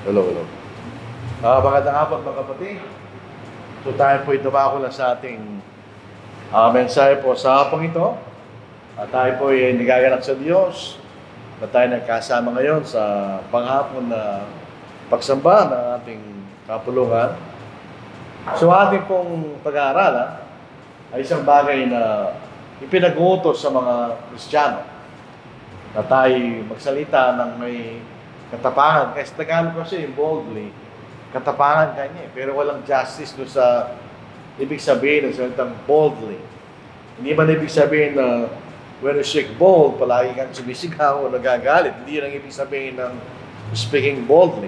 Hello, hello. Magandang hapon mga kapatid. So tayo po dumako na sa ating mensahe po sa hapong ito. At tayo po ay nagaganap sa Diyos na tayo nagkasama ngayon sa panghapon na pagsamba ng ating kapulungan. So ating pong pag-aaralan ay isang bagay na ipinag-uutos sa mga Kristiyano na tayo magsalita ng may katapangan. Kasi Tagalog kasi boldly, katapangan kanya pero walang justice doon sa ibig sabihin ng salitang boldly. Hindi man ibig sabihin na when you speak bold, palagi kang sumisigaw o nagagalit. Hindi yun ang ibig sabihin ng speaking boldly.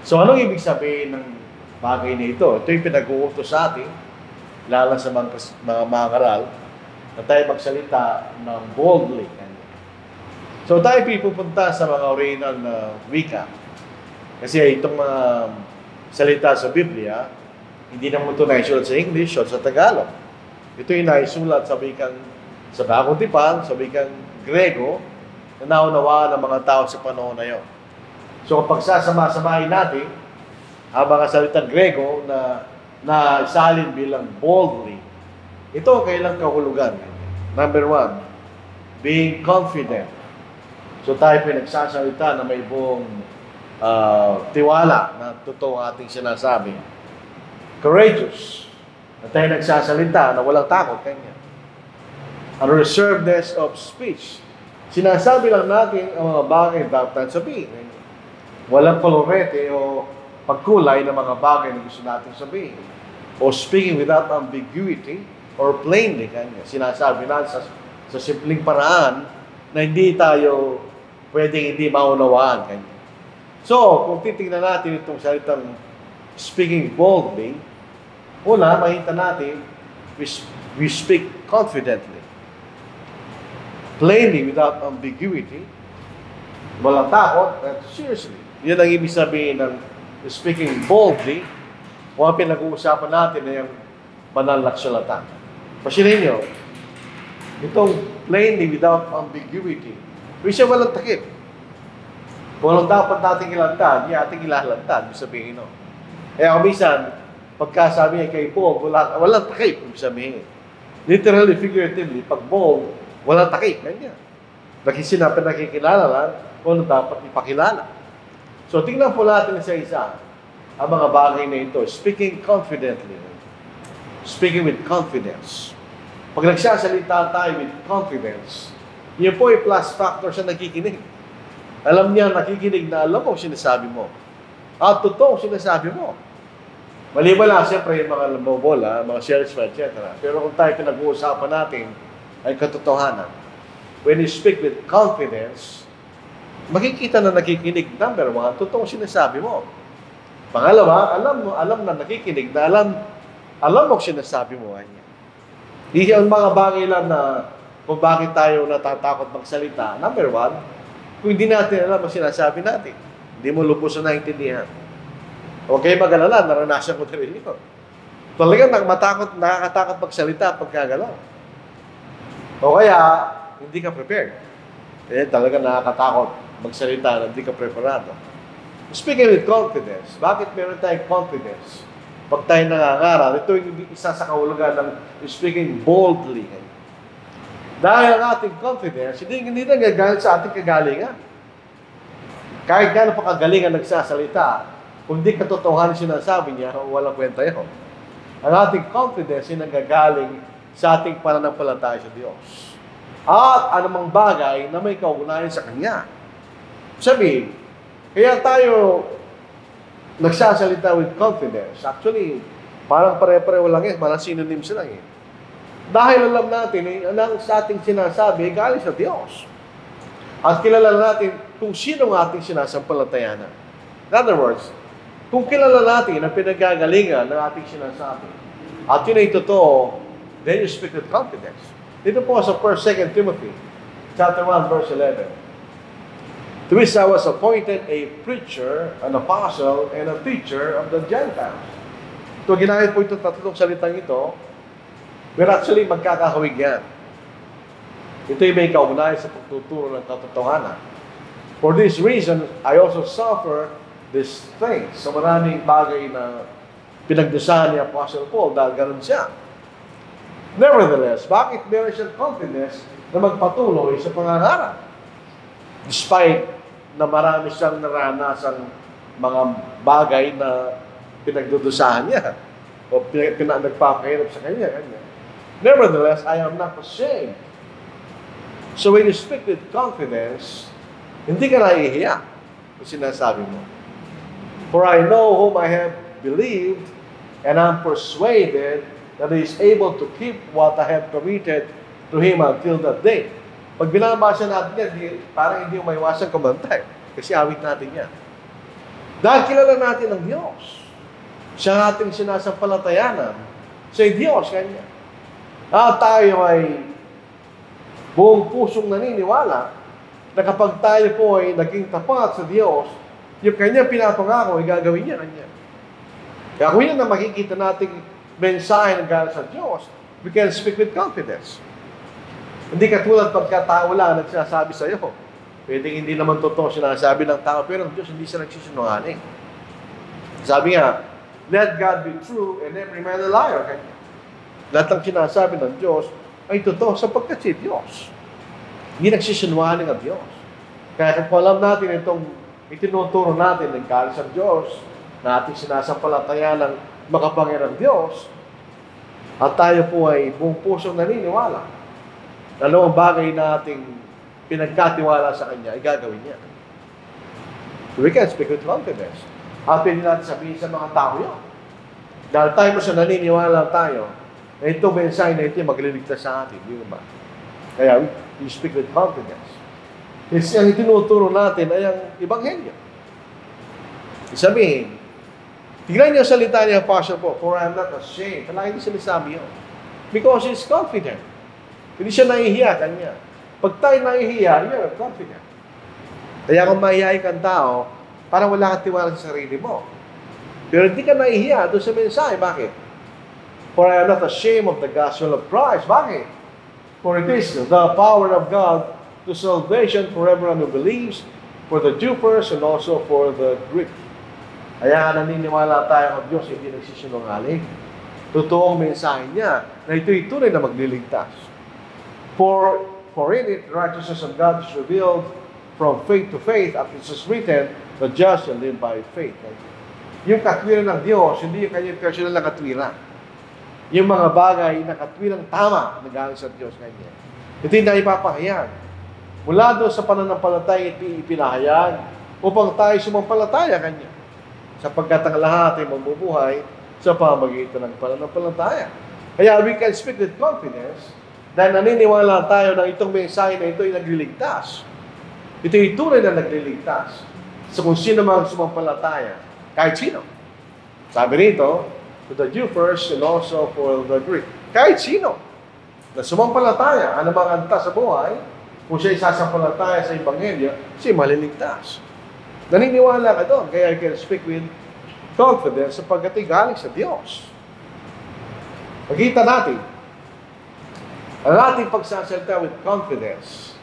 So anong ibig sabihin ng bagay na ito? Ito yung pinag-uutos sa atin, lalo sa mga karal, na tayo magsalita ng boldly. So tayo pupunta sa mga original na wika. Kasi itong mga salita sa Biblia, hindi naman ito naisulat sa English o sa Tagalog. Ito yung naisulat sa wikang sa Bagong Tipan, sa wikang Grego, na naunawaan ng mga tao sa panahon na yun. So kapag sasama-samahin natin ang mga salitang Grego na isalin bilang boldly, ito kailang kahulugan. Number 1, being confident. So tayo po nagsasalita na may buong tiwala na totoo ang ating sinasabi. Courageous. Na tayo nagsasalita na walang takot kanya. And reservedness of speech. Sinasabi lang natin ang mga bagay na dapat sabihin. Walang kolorete o pagkulay ng mga bagay na gusto natin sabihin. O speaking without ambiguity or plainly kanya. Sinasabi natin sa simpleng paraan na hindi tayo pwedeng hindi maunawaan kanya. So, kung titingnan natin itong salitang speaking boldly, una, makita natin, we speak confidently. Plainly, without ambiguity, walang takot, and seriously. Yan ang ibig sabihin ng speaking boldly, kung ang pinag-uusapan natin na yung banal na salita. Pasinin nyo, itong plainly, without ambiguity, kasi walang takip. Kung anong dapat natin ilantad, hindi ating ilalantad, ibig sabihin, no? Kaya kumisan, pagkasabi niya kay Paul, walang takip, ibig sabihin. Literally, figuratively, pag bold, walang takip, ganyan. Sinabi nakikilala lang kung ano dapat ipakilala. So, tingnan po natin isa-isa ang mga bagay na ito. Speaking confidently. Speaking with confidence. Pag nagsasalita tayo with confidence, yun po ay plus factor sa nakikinig. Alam niya, nakikinig na alam mo sinasabi mo. At totoo sinasabi mo. Maliban siyempre yung mga lamobola, mga salesman, etc. Pero kung tayo pinag-uusapan natin ay katotohanan. When you speak with confidence, makikita na nakikinig, number 1, totoo sinasabi mo. Pangalawa, alam na nakikinig na alam mo sinasabi mo. Hindi ang mga bagay lang na kung bakit tayo natatakot magsalita. Number 1, kung hindi natin alam ang sinasabi natin, hindi mo lubos na naintindihan. Okay, mag-alala, naranasan ko na rin yun. Talagang nakakatakot magsalita pagkagalaw. O kaya, hindi ka prepared. Talagang nakakatakot magsalita na hindi ka preparado. Speaking with confidence, bakit meron tayong confidence? Pag tayo nangangaral, ito yung isa sa kahulugan ng speaking boldly. Dahil ang ating confidence, hindi nagagalit sa ating kagalingan. Kahit gano'n pa kagalingan nagsasalita, kung di katotohanan sinasabi niya, walang kwenta yun. Ang ating confidence ay nagagaling sa ating pananampalataya sa Diyos. At anumang bagay na may kaugnayan sa Kanya. Sabi, kaya tayo nagsasalita with confidence. Actually, parang pare-pareho lang yan, parang synonym sila eh. Dahil alam natin, ang sa ating sinasabi, galing sa Diyos. At kilala natin kung sino ang ating sinasampalatayanan. In other words, kung kilala natin ang pinagagalingan ng ating sinasabi, at yun ay totoo, then you speak with confidence. Dito po sa 1 Timothy, chapter 1, verse 11. To which I was appointed a preacher, an apostle, and a teacher of the Gentiles. Ito, ginamit po itong tatlong salitang ito, pero actually, magkakahawig yan. Ito'y may kaugnayan sa pagtuturo ng katotohanan. For this reason, I also suffer these things. So maraming bagay na pinagdusahan ni Apostle Paul dahil ganun siya. Nevertheless, bakit meron siyang confidence na magpatuloy sa pangangarap? Despite na marami siyang naranasang mga bagay na pinagdudusahan niya o nagpapahirap sa kanya. Nevertheless, I am not ashamed. So when you speak with confidence, hindi ka nahihiya kung sinasabi mo. For I know whom I have believed, and I'm persuaded that He is able to keep what I have committed to Him until that day. Pag binabasa natin yan, parang hindi may iwasang kumantay. Kasi awit natin yan. Dahil kilala natin ang Diyos. Siya ating sinasampalatayanan. Sa Diyos, Kanya. At tayo ay buong pusong naniniwala na kapag tayo po ay naging tapat sa Diyos, yung Kanya pinapangako ay gagawin niya Kanya. Kaya kung yun na makikita nating mensahe ng galing sa Diyos, we can speak with confidence. Hindi katulad pagkatao lang nagsasabi sa iyo. Pwedeng hindi naman totoo sinasabi ng tao, pero ang Diyos hindi siya nagsisinungaling. Sabi nga, let God be true and every man a liar. Kanya. Lahat ng sinasabi ng Diyos ay totoo sapagkat si Diyos. Hindi nagsisinungaling ang Diyos. Kaya kung alam natin itong itinuturo natin ng galing sa Diyos, na ating sinasampalataya ng makapangyarang Diyos, at tayo po ay buong pusong naniniwala, dalawang bagay na ating pinagkatiwala sa Kanya, ay gagawin niya. We can speak with confidence. At pwede natin sabihin sa mga tao yun. Dahil tayo mo sa naniniwala tayo, na itong mensahe na ito magliligtas sa atin. Di ba? Kaya we speak with confidence. Kasi ang itinuturo natin ay ang Ebanghelyo. Sabihin, tignan niyo ang salita niya, Apostle Paul, for I am not ashamed. Palagi hindi sinasabi yun. Because he's confident. Hindi siya nahihiya Kanya. Pag tayo nahihiya, you're confident. Kaya kung mahihiyain kang tao, parang wala kang tiwala sa sarili mo. Pero hindi ka nahihiya doon sa mensahe. Bakit? For I am not ashamed of the gospel of Christ. Bakit? For it is the power of God to salvation for everyone who believes, for the Jew first and also for the Greek. Kaya naniniwala tayo ang Diyos, hindi nagsisinungaling. Totoong mensahe niya na ito'y tunay na magliligtas. For in it, the righteousness of God is revealed from faith to faith, as it is written, the just shall live by faith. Yung katwiran ng Diyos, hindi yung kanyang personal na katwiran. Yung mga bagay na katwirang tama na galing sa Diyos Kanya. Ito yung naipapahayag. Mula doon sa pananampalataya, ipinahayag upang tayo sumampalataya Kanya. Sapagkat ang lahat ay mabubuhay sa pamagitan ng pananampalataya. Kaya we can speak with confidence dahil naniniwala tayo na itong mensahe na ito ay nagliligtas. Ito ay tunay na nagliligtas sa kung sino mang sumampalataya, kahit sino. Sabi rito, to the Jew first and also for the Greek. Kahit sino na sumampalataya, anumang antas sa buhay, kung siya isasampalataya sa Ebanghelyo, siya maliligtas. Naniniwala ka doon, kaya I can speak with confidence sapagkat ay galing sa Diyos. Pagkita natin, ang ating pagsasalita with confidence,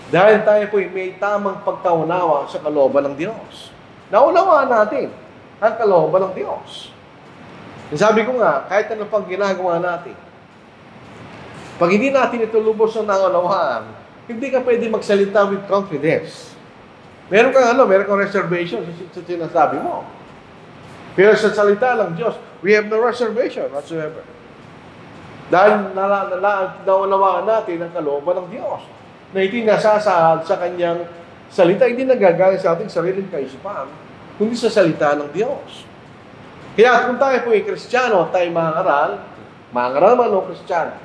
dahil tayo po may tamang pagkaunawa sa kalooban ng Diyos. Naunawaan natin ang kalooban ng Diyos. Sabi ko nga, kahit ano pang ginagawa natin, pag hindi natin ito lubos na naunawaan, hindi ka pwede magsalita with confidence. Meron kang reservation sa sinasabi mo. Pero sa salita ng Diyos, we have no reservation whatsoever. Dahil naunawaan natin ang kalooban ng Diyos na hindi nasasahal sa Kanyang salita, hindi nagagaling sa ating sariling kaisipan, kundi sa salita ng Diyos. Kaya kung tayo po ay Kristiyano, tayo mangaral man o Kristiyano,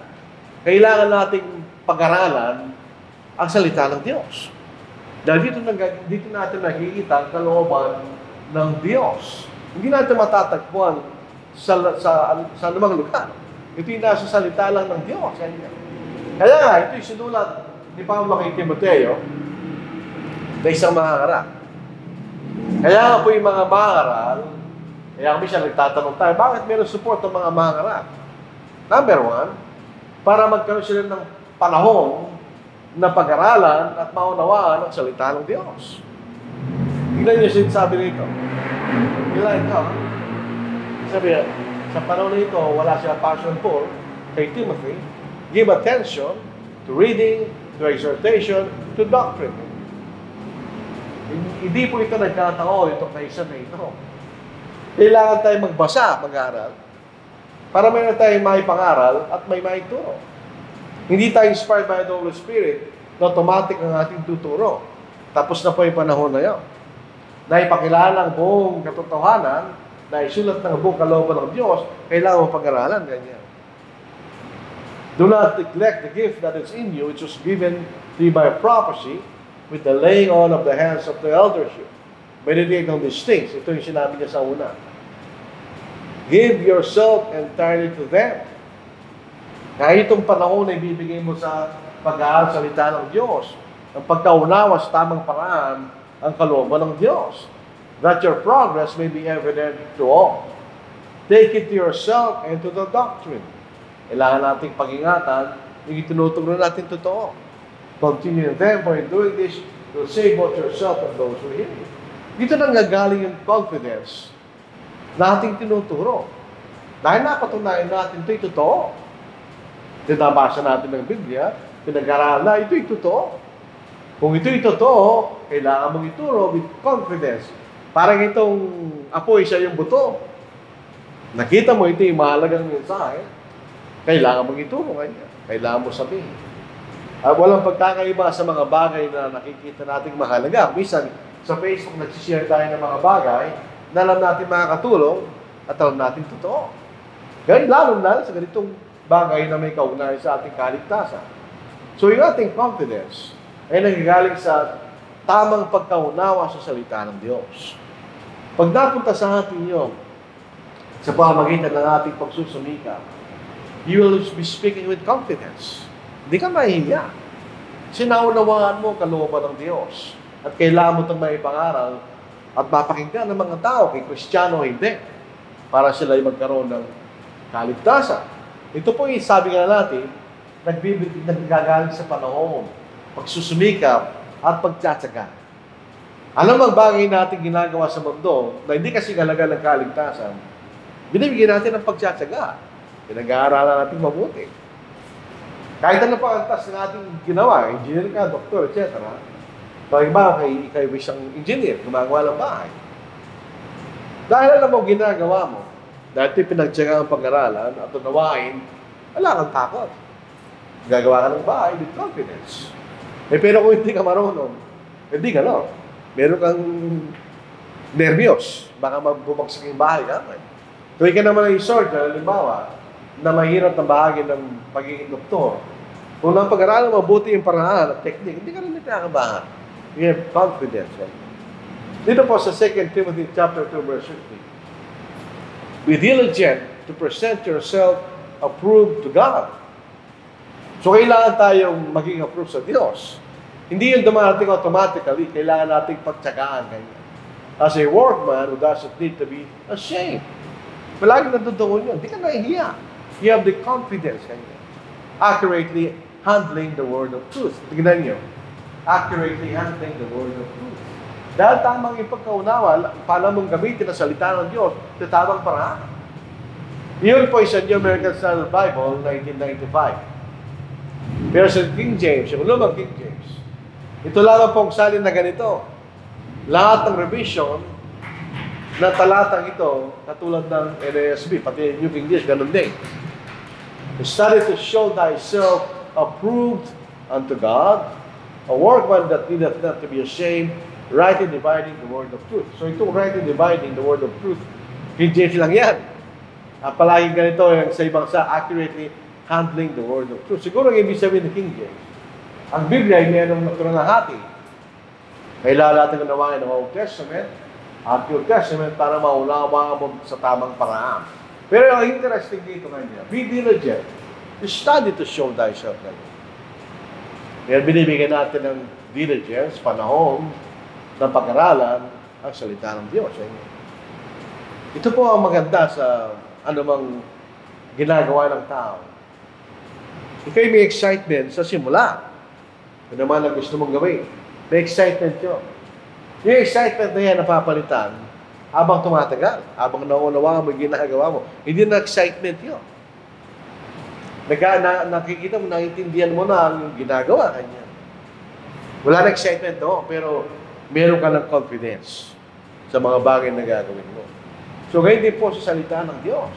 kailangan nating pag-aralan ang salita ng Diyos. Dahil dito natin nakikita ang kalooban ng Diyos. Hindi natin matatagpuan sa anumang lugar. Ito yung nasa salita lang ng Diyos. Kaya nga, ito yung sinulat ni Pablo kay Timoteo na isang mangaral. Kaya nga po yung mga mangaral, kaya kami siya nagtatanong tayo, bakit meron support ng mga mangaral? Number one, para magkaroon sila ng panahon na pag-aralan at maunawaan ang salita ng Diyos. Tignan niyo sinasabi nito. Kailangan ka, sabi, sa panahon na ito, wala siya passion for, kay Timothy, give attention to reading, to exhortation, to doctrine. Hindi po ito nagkataon, itong kaisan na ito. Kailangan tayo magbasa, mag-aral, para may na tayo may pangaral at may maituro. Hindi tayo inspired by the Holy Spirit na automatic ang ating tuturo. Tapos na po yung panahon na yun. Na ipakilala ang buong katotohanan, na isulat ng buong kalooban ng Diyos, kailangan mo pag-aralan, ganyan. Do not neglect the gift that is in you, which was given to you by prophecy, with the laying on of the hands of the eldership. Meditate on these things. Ito yung sinabi niya sa una. Give yourself entirely to them. Kahit itong panahon na ibibigay mo sa pag-aaral salita ng Diyos, ang pagkaunawa sa tamang paraan, ang kalooban ng Diyos, that your progress may be evident to all. Take it to yourself and to the doctrine. Kailangan nating pag-ingatan, yung itinuturo natin totoo. Continue therefore in doing this, you'll save both yourself and those who hear you. Dito nang gagaling yung confidence na ating tinuturo. Dahil napatunayan natin ito'y totoo. Tinabasa natin ng Biblia, pinag-aralan na ito'y totoo. Kung ito'y totoo, kailangan mong ituro with confidence. Parang itong apoy siya yung buto. Nakita mo ito yung mahalagang mensahe, kailangan mong ituro kanya. Kailangan mo sabihin. At walang pagkakaiba sa mga bagay na nakikita nating mahalaga. Minsan, sa Facebook, nagsishare tayo ng mga bagay na alam natin makakatulong at alam natin totoo. Kaya lalo na sa ganitong bagay na may kaugnayan sa ating kaligtasan. So yung ating confidence ay nanggagaling sa tamang pagkaunawa sa salita ng Diyos. Pag napunta sa atin yun, sa pamamagitan ng ating pagsusumika, you will be speaking with confidence. Hindi ka mahihiya. Sinaunawaan mo kalooban ng Diyos. At kailangan mo itong may pangaral at mapakinggan ng mga tao, kay Kristiyano hindi, para sila ay magkaroon ng kaligtasan. Ito po yung sabi nga natin, naggagaling sa panahon, pagsusumikap at pagtsatsaga. Alam ang bagay natin ginagawa sa mundo na hindi kasi halaga ng kaligtasan, binibigyan natin ng pagtsatsaga. Pinag-aaralan natin mabuti. Kahit ano pa ang task na natin ginawa, engineer ka, doktor, etc. Pag iba, ikaw isang engineer, gumagawa ng bahay. Dahil alam mo ginagawa mo, dahil ito'y pinagtsaga ang pag-aralan at unawain, wala kang takot. Gagawa ka ng bahay with confidence. Pero kung hindi ka marunong, hindi ka, no? Meron kang nervyos, baka magbubagsak yung bahay naman. Kung ikaw naman ay resort, halimbawa, na mahirap na bahagi ng pagiging doktor, kung ang pag-aralan mabuti yung paraan at technique, hindi ka rin nagkakabahan. You have confidence. Right? Dito po sa 2 Timothy chapter 2, verse 15. Be diligent to present yourself approved to God. So, kailangan tayong maging approved sa Diyos. Hindi yung dumarating automatically, kailangan nating pagtsagaan kanya. As a workman who doesn't need to be ashamed. Palagi nandoon yun. Hindi ka nahihiya. You have the confidence kanya. Accurately handling the word of truth. Tignan nyo. Accurately handling the word of truth. Dahil tamang ipagkaunawa, paano mong gamitin ang salita ng Diyos sa tamang paraan. Iyon po sa New American Standard Bible, 1995. Pero sa King James, yung lumang King James, ito lamang pong salin na ganito. Lahat ng revision na talatang ito, katulad ng NASB, pati New King James, ganun din. Study to show thyself approved unto God, a workman that needeth not to be ashamed, rightly dividing the word of truth. So itong rightly dividing the word of truth, King James lang yan. Palagi ganito yung sa ibang sa accurately handling the word of truth. Siguro ang ibig sabihin ng King James, ang Biblia ay mayroong natural na hati. Kailangan natin unawain ang Old Testament at New Testament para maunawa mo sa tamang paraan. Pero ang interesting dito kanya, be diligent. Study to show thyself. Kaya binibigyan natin ng diligence, panahon, ng pag-aralan, ang salita ng Diyos. Ito po ang maganda sa anumang ginagawa ng tao. Ika'y may excitement sa simula. Kung naman ang gusto mong gawin, may excitement yun. Yung excitement na yan napapalitan, habang tumatagal, habang naunawa mo, ginagawa mo. Hindi na excitement yun. Nakikita mo, naiintindihan mo na ang ginagawa kanya. Wala na excitement doon, pero meron ka ng confidence sa mga bagay na gagawin mo. So, ngayon din po sa salita ng Diyos.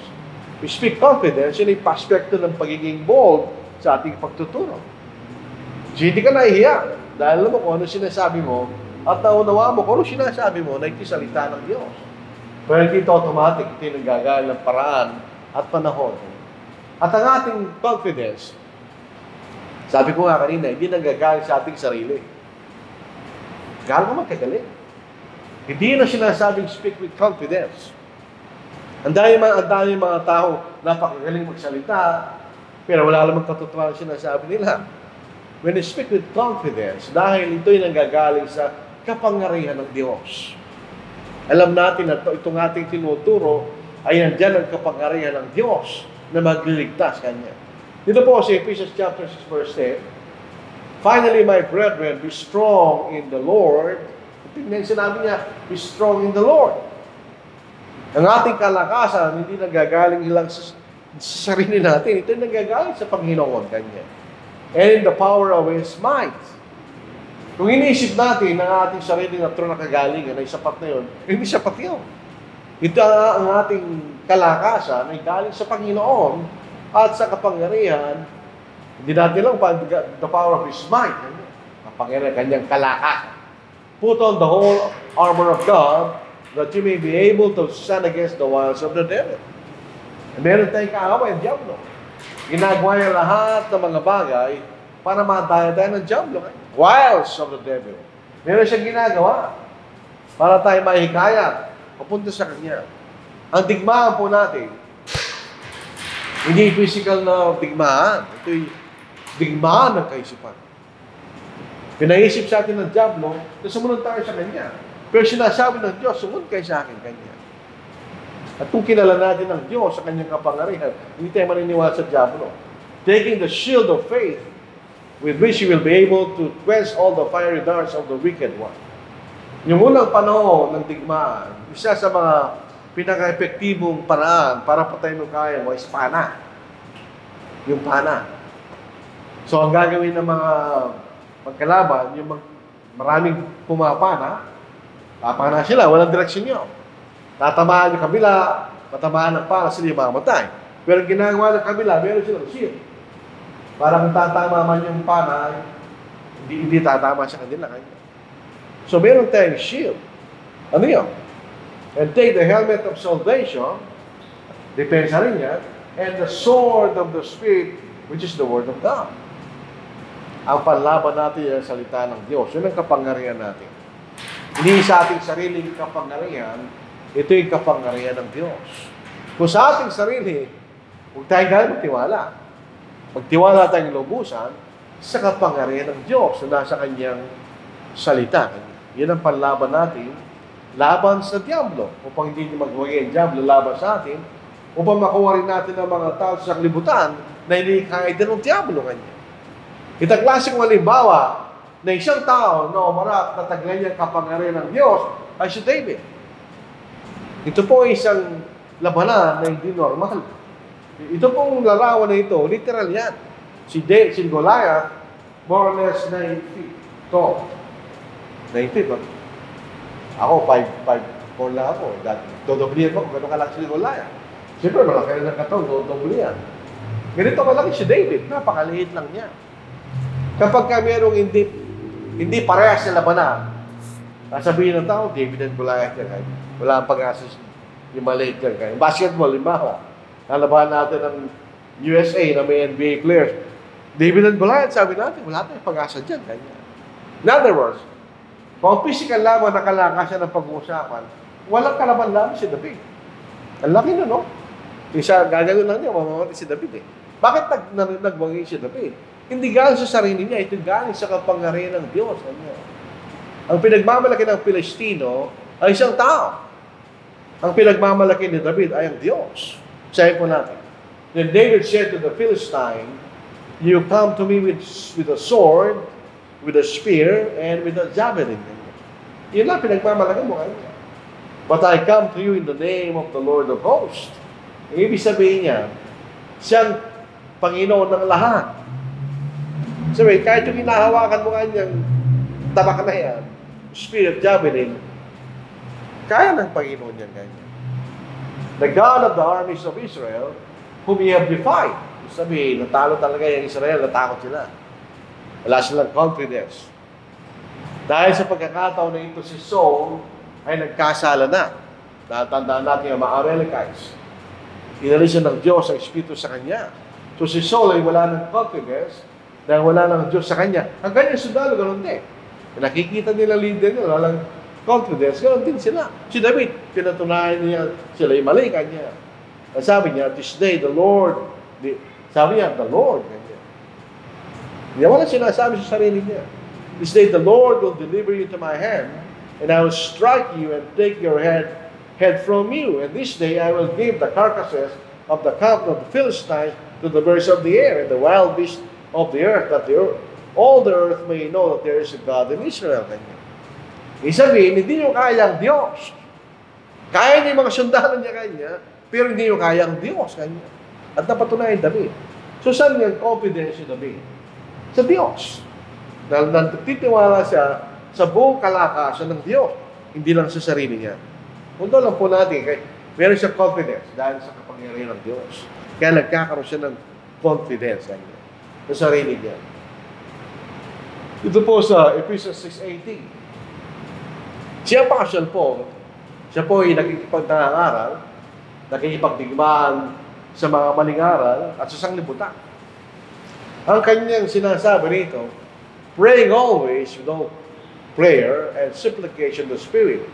We speak confidence, yun yung aspekto ng pagiging bold sa ating pagtuturo. So, hindi ka nahihiya dahil alam mo kung ano sinasabi mo at naunawa mo kung ano sinasabi mo na ito salita ng Diyos. Pero hindi ito automatic, ito yung nagagawa ng paraan at panahon. At ang ating confidence, sabi ko nga kanina, hindi nanggagaling sa ating sarili. Galing mo magkagaling. Hindi na sinasabing speak with confidence. Ang dami mga tao napakagaling magsalita, pero wala namang katotohanan sinasabi nila. When you speak with confidence, dahil ito'y nanggagaling sa kapangyarihan ng Diyos. Alam natin na itong ating tinuturo ay nandyan ang kapangyarihan ng Diyos na magliligtas kanya. Dito po sa Ephesians chapter 6 verse 10, finally, my brethren, be strong in the Lord. Tingnan sinabi niya, be strong in the Lord. Ang ating kalakasan, hindi nagagaling lang sa sarili natin. Ito nagagaling sa Panginoon kanya. And in the power of His might. Kung iniisip natin ang ating sarili na ito nakagaling, ay sapat na yun, hindi sapat yun. Ito ang ating kalakasan ay galing sa Panginoon at sa kapangyarihan. Hindi natin lang the power of His might. Kapangyarihan, kanyang kalakasan. Put on the whole armor of God that you may be able to stand against the wiles of the devil. Meron tayong kaaway, ang Diablo. Ginagawa niya lahat ng mga bagay para madaya tayo ng Diablo. Wiles of the devil. Meron siyang ginagawa para tayo mahikayat papunta sa Kanya. Ang digmaan po natin, hindi physical na digmaan. Ito'y digmaan ng kaisipan. Pinaisip sa atin ng Diablo na sumunod tayo sa Kanya. Pero sinasabi ng Diyos, sumunod kayo sa akin, Kanya. At kung kilala natin ang Diyos sa Kanyang kapangyarihan, hindi tayo maniniwala sa Diablo. Taking the shield of faith with which you will be able to quench all the fiery darts of the wicked one. Yung unang panahon ng digmaan, isa sa mga pinaka-epektibong paraan para patayin mo kaya mo is pana. Yung pana. So, ang gagawin ng mga magkalaban, yung maraming pumapana, papana sila, walang direksyon nyo. Tatamaan yung kabila, tatamaan ng pana, sila yung mamatay. Pero ginagawa ng kabila, meron silang shield. Para kung tatama man yung pana, hindi tatama sa kanila. So, meron tayong shield. Ano yun? And take the helmet of salvation, depensa rin yan, and the sword of the Spirit, which is the Word of God. Ang panlaban natin yung salita ng Diyos. Yun ang kapangyarihan natin. Hindi sa ating sariling kapangyarihan, ito yung kapangyarihan ng Diyos. Kung sa ating sarili, huwag tayong galing magtiwala. Magtiwala tayong lubusan sa kapangyarihan ng Diyos na nasa Kanyang salita. Yan ang panlaban natin, laban sa Diablo. Upang hindi magwagi ang Diablo laban sa atin, upang makuha rin natin ang mga tao sa kalibutan na hindi kaya din ng Diablo kanya. Itang klaseng halimbawa na isang tao na umarap na taglay niya kapangyarihan ng Diyos ay si David. Ito po ay isang labanan na hindi normal. Ito pong larawan na ito, literal yan. Si Goliath, more or less 9 feet tall. 9 feet, no? Ako, 5'4" lang ako. Dodoblihan ko kung gano'ng kalaki si Goliath. Siyempre, malaki rin ang katawan, dodoblihan. Ganito kalaki si David, napakaliit lang niya. Kapag merong hindi parehas sa labanan, sasabihin ng tao, David and Goliath yan. Wala ang pag-asa yung maliit yan. Basketball, limbawa. Nalabahan natin ng USA na may NBA players. David and Goliath, sabi natin, wala tayong pag-asa dyan. In other words, kung physical laban na kalakasan ng pag-uusapan, walang kalaban laban si David. Ang laki na, no? Isa, gagawin lang niya, mamamatay si David eh. Bakit nagwagi si David? Hindi galing sa sarili niya, ito galing sa kapangyarihan ng Diyos. Ang pinagmamalaki ng Pilistino ay isang tao. Ang pinagmamalaki ni David ay ang Diyos. Sabi po natin. Then David said to the Philistine, "You come to me with a sword, with a spear, and with a javelin." Yun lang, pinagmamalaki mo kanya. But I come to you in the name of the Lord of hosts. Ibig sabihin niya, siyang Panginoon ng lahat. Sabi, kahit yung hinahawakan mo kanyang tabak na yan, Spirit Javelin, kaya ng Panginoon yan ganyan. The God of the armies of Israel, whom ye have defied. Sabi, natalo talaga yung Israel, natakot sila. Wala silang confidence. Dahil sa pagkakataon na ito si Saul ay nagkasala na. Natandaan natin ang mga Amalekites. Inalis siya ng Diyos ang Espiritu sa kanya. So si Saul ay wala ng confidence dahil wala ng Diyos sa kanya. Ang kanyang sundalo, ganoon din. Nakikita nila leader nila, walang confidence, ganoon din sila. Si David, pinatunayan niya, sila yung mali kanya. At sabi niya, this day the Lord, sabi niya, the Lord, kanya. Hindi wala sinasabi sa sarili niya. This day the Lord will deliver you to my hand, and I will strike you and take your head from you. And this day I will give the carcasses of the camp of the Philistines to the birds of the air and the wild beasts of the earth, that all the earth may know that there is a God in Israel. Isabihin, hindi nyo kaya ang Diyos. Kaya niya yung mga sundalo niya kanya, pero hindi nyo kaya ang Diyos kanya. At napatunayan David. So saan yung confidence si David? Sa Diyos. Dahil nagtitiwala siya sa buong kalakasan ng Diyos, hindi lang sa sarili niya. Kung doon lang po natin, meron siya confidence dahil sa kapangyarihan ng Diyos. Kaya nagkakaroon siya ng confidence sa sarili niya. Ito po sa Ephesians 6:18. Siya partial po. Siya po ay nakikipagdangaral, nakikipagdigmaan sa mga maling aral at sa sanglibutan. Ang kanyang sinasabi rito, praying always with all prayer and supplication to the Spirit,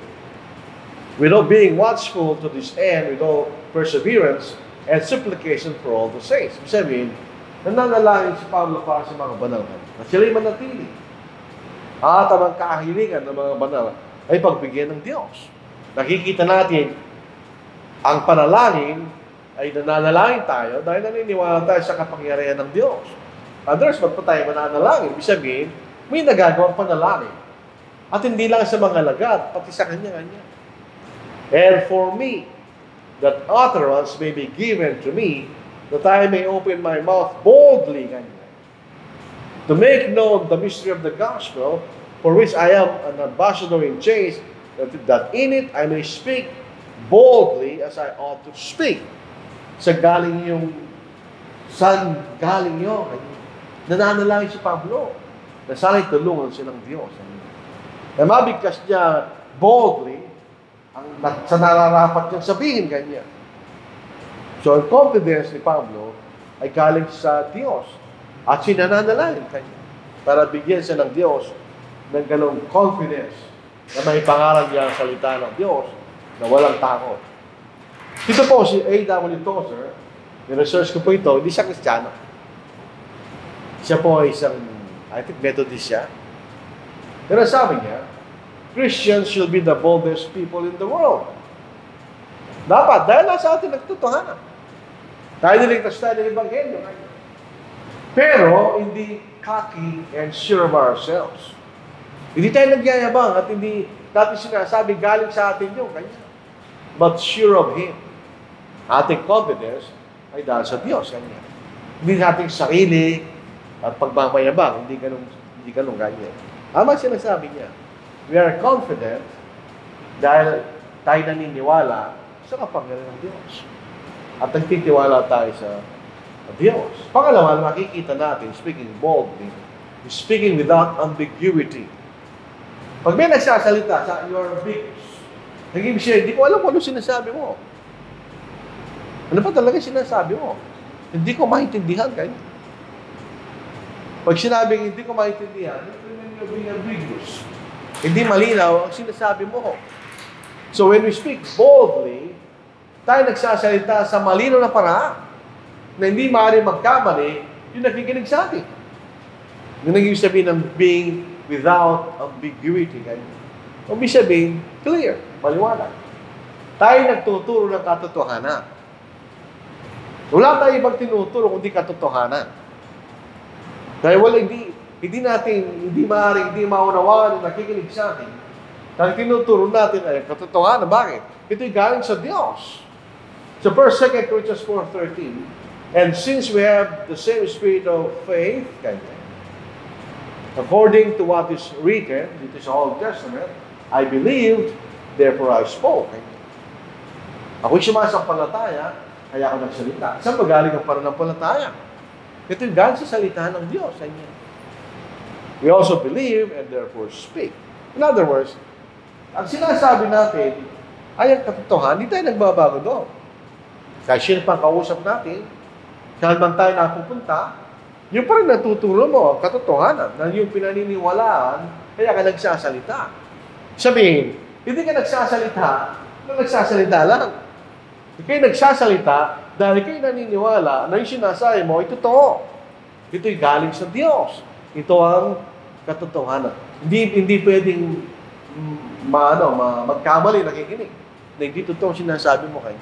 without being watchful to this end, with all perseverance and supplication for all the saints. Ibig sabihin, nananalangin si Pablo para sa mga banal na sila'y manatili. At ang kahilingan ng mga banal ay pagbigyan ng Diyos. Nakikita natin, ang panalangin ay nananalangin tayo dahil naniniwala tayo sa kapangyarihan ng Diyos. Others, ba't pa tayo mananalangin? Ibig sabihin, may nagagawang panalangin. At hindi lang sa mga lagat, pati sa kanya-kanya. And for me, that utterance may be given to me, that I may open my mouth boldly, to make known the mystery of the gospel, for which I am an ambassador in chains, that in it I may speak boldly as I ought to speak. Sa galing yung, saan galing yun? Nananalangin si Pablo na sana'y tulungan silang Diyos. Na mabigkas niya boldly sa nararapat niyang sabihin kanya. So, ang confidence ni Pablo ay galing sa Diyos at sinananalangin kanya para bigyan siya ng Diyos ng ganong confidence na may pangalan niya ang salita ng Diyos na walang takot. Ito po si A.W. Tozer, niresearch ko po ito, hindi siya Kristiyano. Siya po ay isang, I think, Methodist siya. Pero sabi niya, Christians should be the boldest people in the world. Dapat, dahil nasa atin nagtutuhanan. Tayo niligtas tayo ng Ebanghelyo. Pero, hindi cocky and sure of ourselves. Hindi tayo nagyayabang at hindi natin sinasabi galing sa atin yung kanya. But sure of Him. Ating confidence ay dahil sa Diyos kanya. Hindi nating sarili at pagmamayabang, hindi ganun ganyan. Ama sinasabi niya, we are confident dahil tayo naniniwala sa kapangyarihan ng Diyos. At nagtitiwala tayo sa Diyos. Pangalawa, makikita natin, speaking boldly, speaking without ambiguity. Pag may nagsasalita sa your ambiguous, nag-ibig siya, hindi ko alam kung ano sinasabi mo. Ano pa talaga sinasabi mo? Hindi ko maintindihan kayo. Pag sinabing hindi ko maintindihan, you're being ambiguous. Hindi malinaw ang sinasabi mo. So when we speak boldly, tayo nagsasalita sa malinaw na paraan na hindi maaaring magkamali yung nakikinig sa atin. Yung naging sabihin ng being without ambiguity. Ibig sabihin, clear, maliwanag. Tayo nagtuturo ng katotohanan. Wala tayo ibang tinuturo kundi katotohanan. Dahil wala, hindi maaaring, hindi maunawaan yung nakikinig sa atin Ang tinuturo natin ay katotohanan. Bakit? Ito'y galing sa Diyos. Sa 1 Corinthians 4:13, and since we have the same spirit of faith, according to what is written, it is Old Testament, I believed, therefore I spoke. Ako'y sumasampalataya, kaya ako nagsalita. Saan ba galing ang pananampalataya? Ito'y galing sa salita ng Diyos. We also believe and therefore speak. In other words, ang sinasabi natin ay ang katotohanan, hindi tayo nagbabago doon. Kahit sino pang kausap natin, saan man tayo napupunta, yung pa rin natuturo mo, katotohanan, na yung pinaniniwalaan, kaya ka nagsasalita. Sabihin, hindi ka nagsasalita lang. Kayo nagsasalita dahil kayo naniniwala na yung sinasabi mo ay totoo. Ito'y galing sa Diyos. Ito ang katotohanan. Hindi pwedeng magkamali, nakikinig. Na hindi totoo sinasabi mo kayo.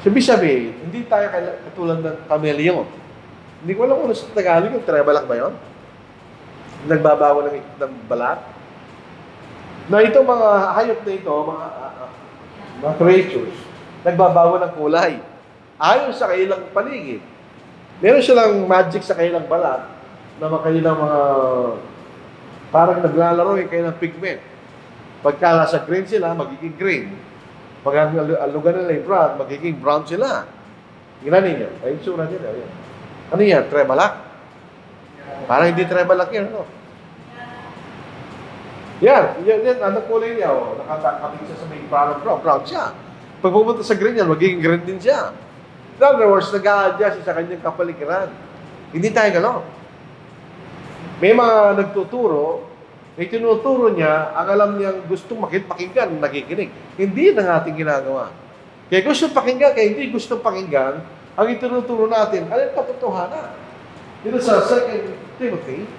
Sabi, hindi tayo katulad ng kameleon. Hindi ko alam kung sa Tagalog yung trebalak ba yun? Nagbabago ng balat. Na itong mga hayop na ito, mga creatures, nagbabago ng kulay. Ayon sa kailang paligid. Meron silang magic sa kailang balat na kailang mga parang naglalaro yung kailang pigment. Pagka nasa green sila, magiging green. Pag alugan nila yung brown, magiging brown sila. Tingnan ninyo. Ayun sura nila. Ayun. Ano yan? Trebalak? Parang hindi trebalak yan. Ano? Yan. Anong kulay niya? Nakakating siya sa may brown. Brown siya. Pag pumunta sa green yan, magiging green din siya. In other words, nag-a-adjust sa kanyang kapaligiran. Hindi tayo gano'n. May mga nagtuturo, may tinuturo niya, ang alam niyang gustong pakinggan, nakikinig. Hindi ang ating ginagawa. Kaya gusto pakinggan, kaya hindi gusto pakinggan, ang itinuturo natin, alin katotohanan? Dito sa 2 Timothy,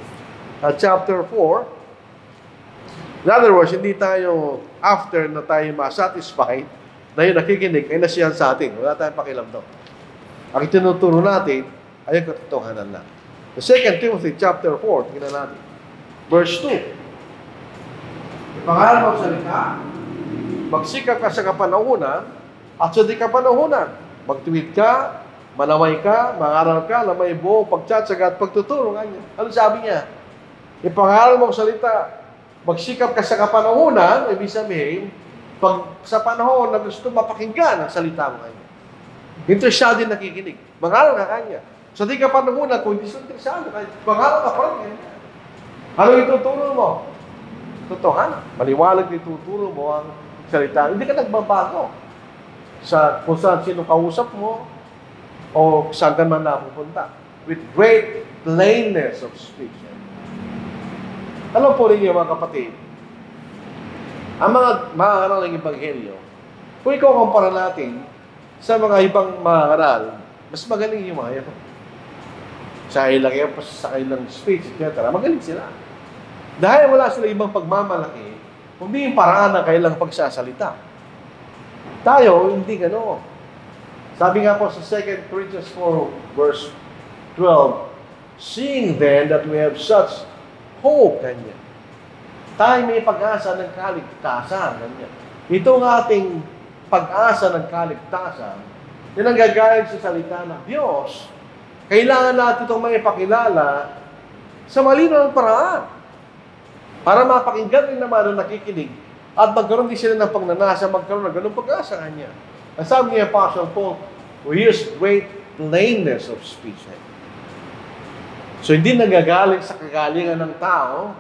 chapter 4, in other words, hindi tayo, after na tayo masatisfied, na yung nakikinig, ay nasiyahan sa atin. Wala tayong pakialam doon. Ang itinuturo natin, ay ang katotohanan lang. The 2 Timothy, chapter 4, tingnan natin. Verse 2. Ipangaral mo ang salita, magsikap ka sa kapanahunan, at sa di kapanahunan, magtuwid ka, manaway ka, mangaral ka, na may buong pagtsatsaga at pagtuturo. Ano sabi niya? Ipangaral mo ang salita, magsikap ka sa kapanahunan, ibig sabihin, pag sa panahon na gusto mapakinggan ang salita mo kanya. Interesado din nakikinig. Mangaral ka kanya. Sa di kapanahunan, kung hindi sila interesado, mangaral ka pa rin. Ano ituturo mo? Totohanan. Maliwalag ituturo mo ang salita. Hindi ka nagbabago kung saan sino kausap mo o saan ka man napupunta. With great plainness of speech. Alam po ninyo mga kapatid, ang mga aral ng Ebanghelyo, kung ikaw kumpara natin sa mga ibang mga aral, mas magaling yung mga ito. Sa ilang sa kailang speech, etc. Magaling sila. Dahil wala sila ibang pagmamalaki, kundi yung paraan ng kailang pagsasalita. Tayo, hindi gano'n. Sabi nga po sa 2 Corinthians 4, verse 12, seeing then that we have such hope, kanya. Tayo may pag-asa ng kaligtasan, kanya. Ito ng ating pag-asa ng kaligtasan, yan ang gagaling sa salita ng Diyos. Kailangan natin itong may pakilala sa malinaw ng paraan. Para mapakinggan rin naman ang nakikinig at magkaroon din sila ng pagnanasa, magkaroon ng ganung pag-asa kanya. Ang sabi niya, Apostle Paul, we use great plainness of speech. So, hindi nagagaling sa kagalingan ng tao,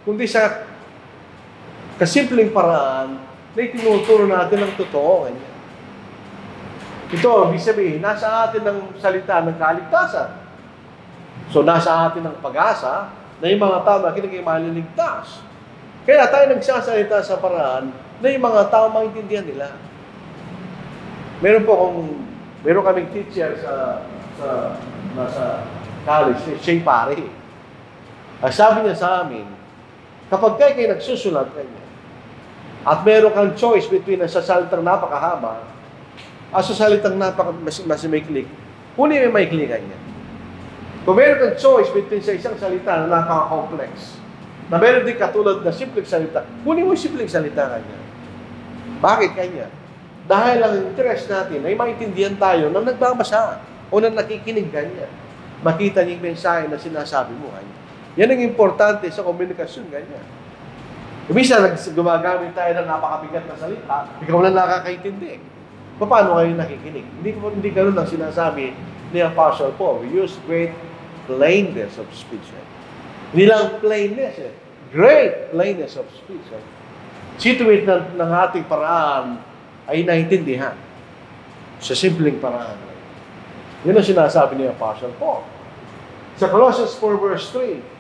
kundi sa kasimpleng paraan na itinuturo natin ang totoo kanya. Ito, ibig sabihin, nasa atin ang salita ng kaligtasan. So, nasa atin ang pag-asa na yung mga tao nakikinig ay maliligtas. Kaya tayo nagsasalita sa paraan na yung mga tao maintindihan nila. Meron kaming teacher nasa college, siya pare. Sabi niya sa amin, kapag kayo nagsusulat kayo, at meron kang choice between sa salitang napakahaba at sa salitang mas maikli, kunin may maikli kanya. Kung meron kang choice between sa isang salita na napaka-complex Na meron din katulad na simpleng salita. Kunin mo yung simpleng salita kanya. Bakit kanya? Dahil ang interest natin ay maintindihan tayo ng nagbabasa o ng nakikinig kanya. Makita niya yung mensahe na sinasabi mo kanya. Yan ang importante sa komunikasyon kanya. Minsan, gumagamit tayo ng napakabigat na salita, ikaw lang nakakaintindi. Paano kayo nakikinig? Hindi ganun ang sinasabi ni Apostle Paul. We use great plainness of speech. Hindi lang plainness, great plainness of speech. Situate ng ating paraan ay naintindihan sa simpleng paraan. Yun ang sinasabi ni Apostle Paul. Sa Colossians 4 verse 3,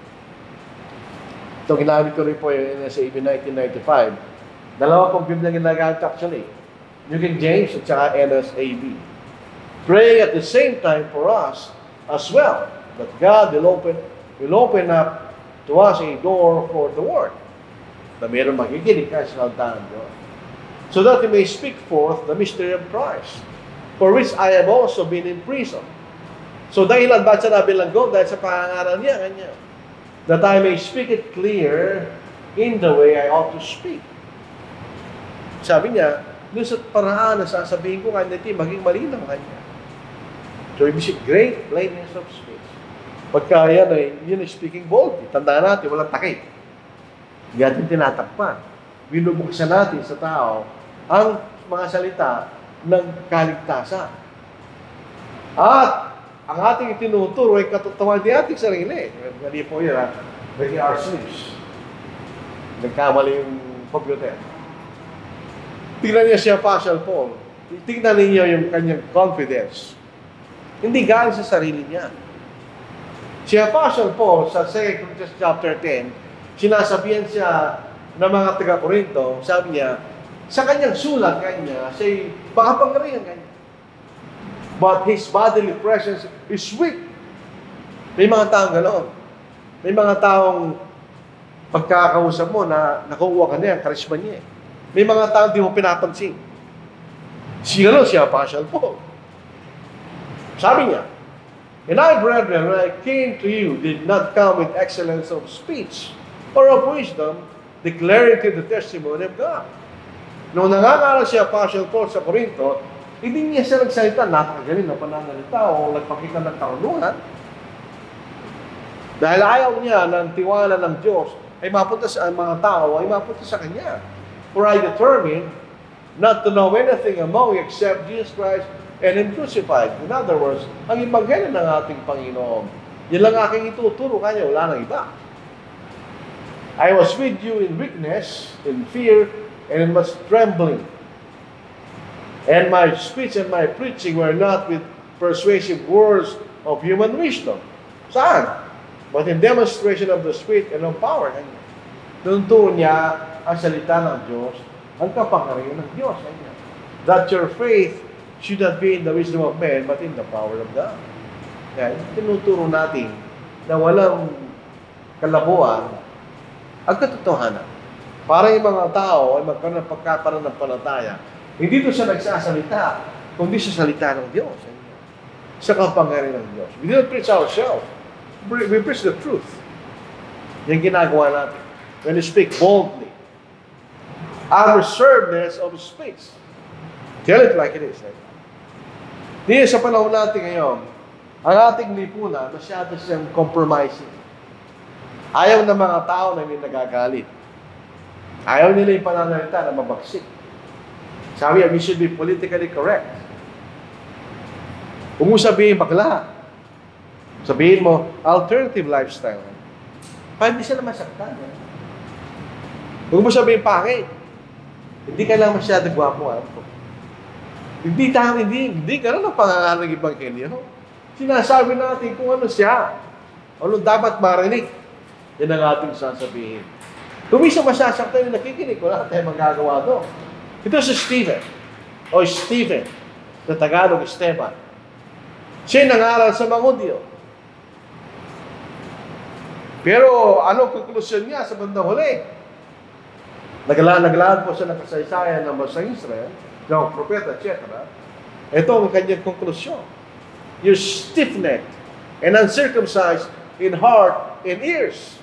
ito, ginamit ko rin po yung NSAB 1995. Dalawa pong Biblia ginagamit actually. New King James at saka NSAB. Praying at the same time for us as well, that God will open up to us a door for the Word. Na mayroon makikinig ka sa salita ng Diyos. So that we may speak forth the mystery of Christ, for which I have also been in prison. So dahilan ba't siya nabilanggo? Dahil sa pangangaral niya, kanya. That I may speak it clear in the way I ought to speak. Sabi niya, doon sa paraan na sasabihin ko kanya, maging malinaw kanya. So, ibig sabihin, great plainness of speech. Pagka yan ay, yun ay speaking boldly. Tandaan natin, walang takip. Hindi natin tinatakpan. Binubuksan natin sa tao ang mga salita ng kaligtasan. At ang ating itinuturo ay katotohanan di ating sarili. Hindi po yun, Becky R. Sleeps. Nagkamali yung computer. Tingnan niya si Apostle Paul. Tingnan ninyo yung kanyang confidence. Hindi galing sa sarili niya. Si Apostle Paul, sa 2 Corinthians chapter 10, sinasabihan siya ng mga taga-Korinto, sabi niya, sa kanyang sulat kanya, siya makapangyarihan kanya. But his bodily presence is weak. May mga taong ganoon. May mga taong pagkakausap mo na nakuha ka niya, ang karisma niya. May mga taong di mo pinapansin. Si Apostle Paul. Sabi niya, and I, brethren, when I came to you, did not come with excellence of speech or of wisdom, declaring to the testimony of God. Nung nangangaral si Apostle Paul sa Corinto, hindi niya siya nagsalita, napakagaling na pananalita o nagpakita ng karunungan. Dahil ayaw niya ng tiwala ng Diyos ay mapunta sa mga tao, ay mapunta sa Kanya. For I determined not to know anything among you except Jesus Christ and Him crucified. In other words, ang Ebanghelyo ng ating Panginoon. Yan lang aking ituturo kanya, wala nang iba. I was with you in weakness, in fear, and in much trembling. And my speech and my preaching were not with persuasive words of human wisdom. Saan? But in demonstration of the Spirit and of power. Tuntun niya ang salita ng Diyos, ang kapangyarihan ng Diyos. That your faith should not be in the wisdom of men, but in the power of God. Kaya tinuturo natin na walang kalabuan ang katotohanan. Para yung mga tao ay magkaroon ng pagkapananampalataya. Hindi ito siya nagsasalita, kundi sa salita ng Diyos. Sa kapangyarihan ng Diyos. We don't preach ourselves. We preach the truth. Yan ginagawa natin. When we speak boldly. Unreservedness of speech. Tell it like it is. Di sa panahon natin ngayon, ang ating lipunan, masyado siyang compromising. Ayaw ng mga tao na hindi nagagalit. Ayaw nila yung pananalita na mabagsik. Sabi niya, we should be politically correct. Kung mo sabihin bakla, sabihin mo, alternative lifestyle. Para hindi sila masaktan. Kung mo sabihin pangit, hindi ka lang masyado gwapo. Hindi ka lang ang pangangalan ng Ebanghelyo. Sinasabi natin kung ano siya. Ano dapat marinig. Yan ang ating sasabihin. Kung isa masasaktan yung nakikinig, wala tayong magagawa doon. Ito si Stephen, o Stephen, na Tagalog Esteban. Siya nangaral sa mga Hudyo. Pero anong konklusyon niya sa bandang huli? Naglaan po siya ng kasaysayan ng mga Israel, ng propeta, etc. Ito ang kanyang konklusyon. You're stiff-necked and uncircumcised in heart and ears.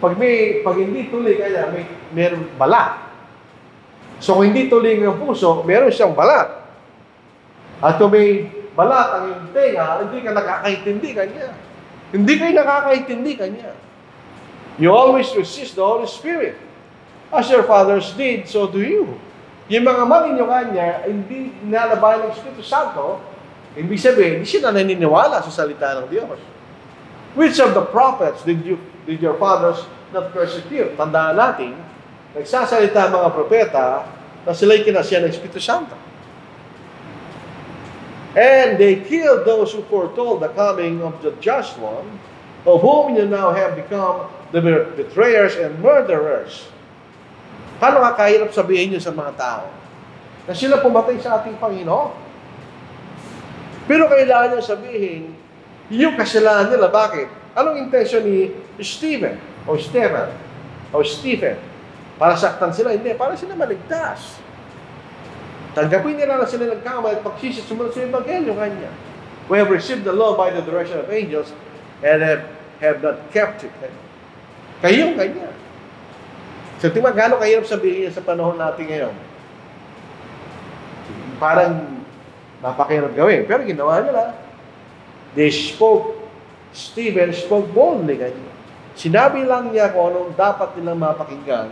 Pag hindi tuloy kanya, meron balat. So kung hindi tuloy ang puso, meron siyang balat. At kung may balat ang iyong tenga, hindi ka nakakaintindi kanya. Hindi kayo nakakaintindi kanya. You always resist the Holy Spirit. As your fathers did, so do you. Yung mga maninyo kanya, hindi nalabayan ng Espiritu Santo, ibig sabihin, hindi sila naniniwala sa salita ng Diyos. Which of the prophets did your fathers not persecute? Tandaan natin, nagsasalita ang mga propeta na sila'y kinasya ng Espiritu Santo. And they killed those who foretold the coming of the just one, of whom you now have become the betrayers and murderers. Paano kakahirap sabihin nyo sa mga tao na sila pumatay sa ating Panginoon? Pero kailangan nyo sabihin, yung kasalanan nila, bakit? Anong intention ni Stephen? Para saktan sila? Hindi, para sila maligtas. Tanggapin nila na sila nagkamali at pagsisi, sumunod sa Ebanghelyo kanya. We have received the law by the direction of angels and have not kept it. Kayong kanya. So, tingnan gano'ng kahirap sabihin sa panahon natin ngayon. Parang napakahirap gawin. Pero ginawa nila. Stephen spoke boldly kanya. Sinabi lang niya kung anong dapat nilang mapakinggan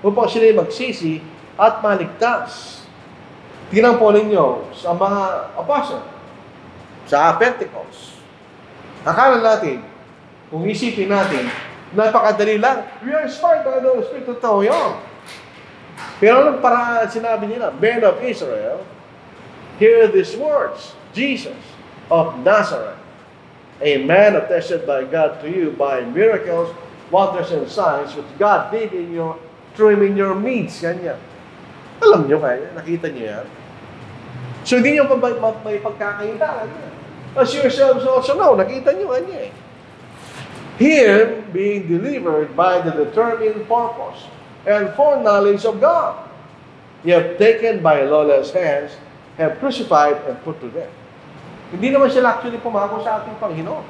upang sila magsisi at maligtas. Tingnan po ninyo sa mga apostle, sa Pentecost. Akala natin, kung isipin natin, napakadali lang. We are inspired by the Spirit of yun. Pero anong paraan sinabi nila? Men of Israel, hear these words. Jesus of Nazareth, a man attested by God to you by miracles, wonders, and signs which God did through him in your midst. Ganyan. Alam nyo kaya, nakita nyo yan. So hindi nyo may pagkakaintaan. As yourselves also know, nakita nyo kanya eh. Him being delivered by the determined purpose and foreknowledge of God. You have taken by lawless hands, have crucified and put to death. Hindi naman sila actually pumako sa ating Panginoon.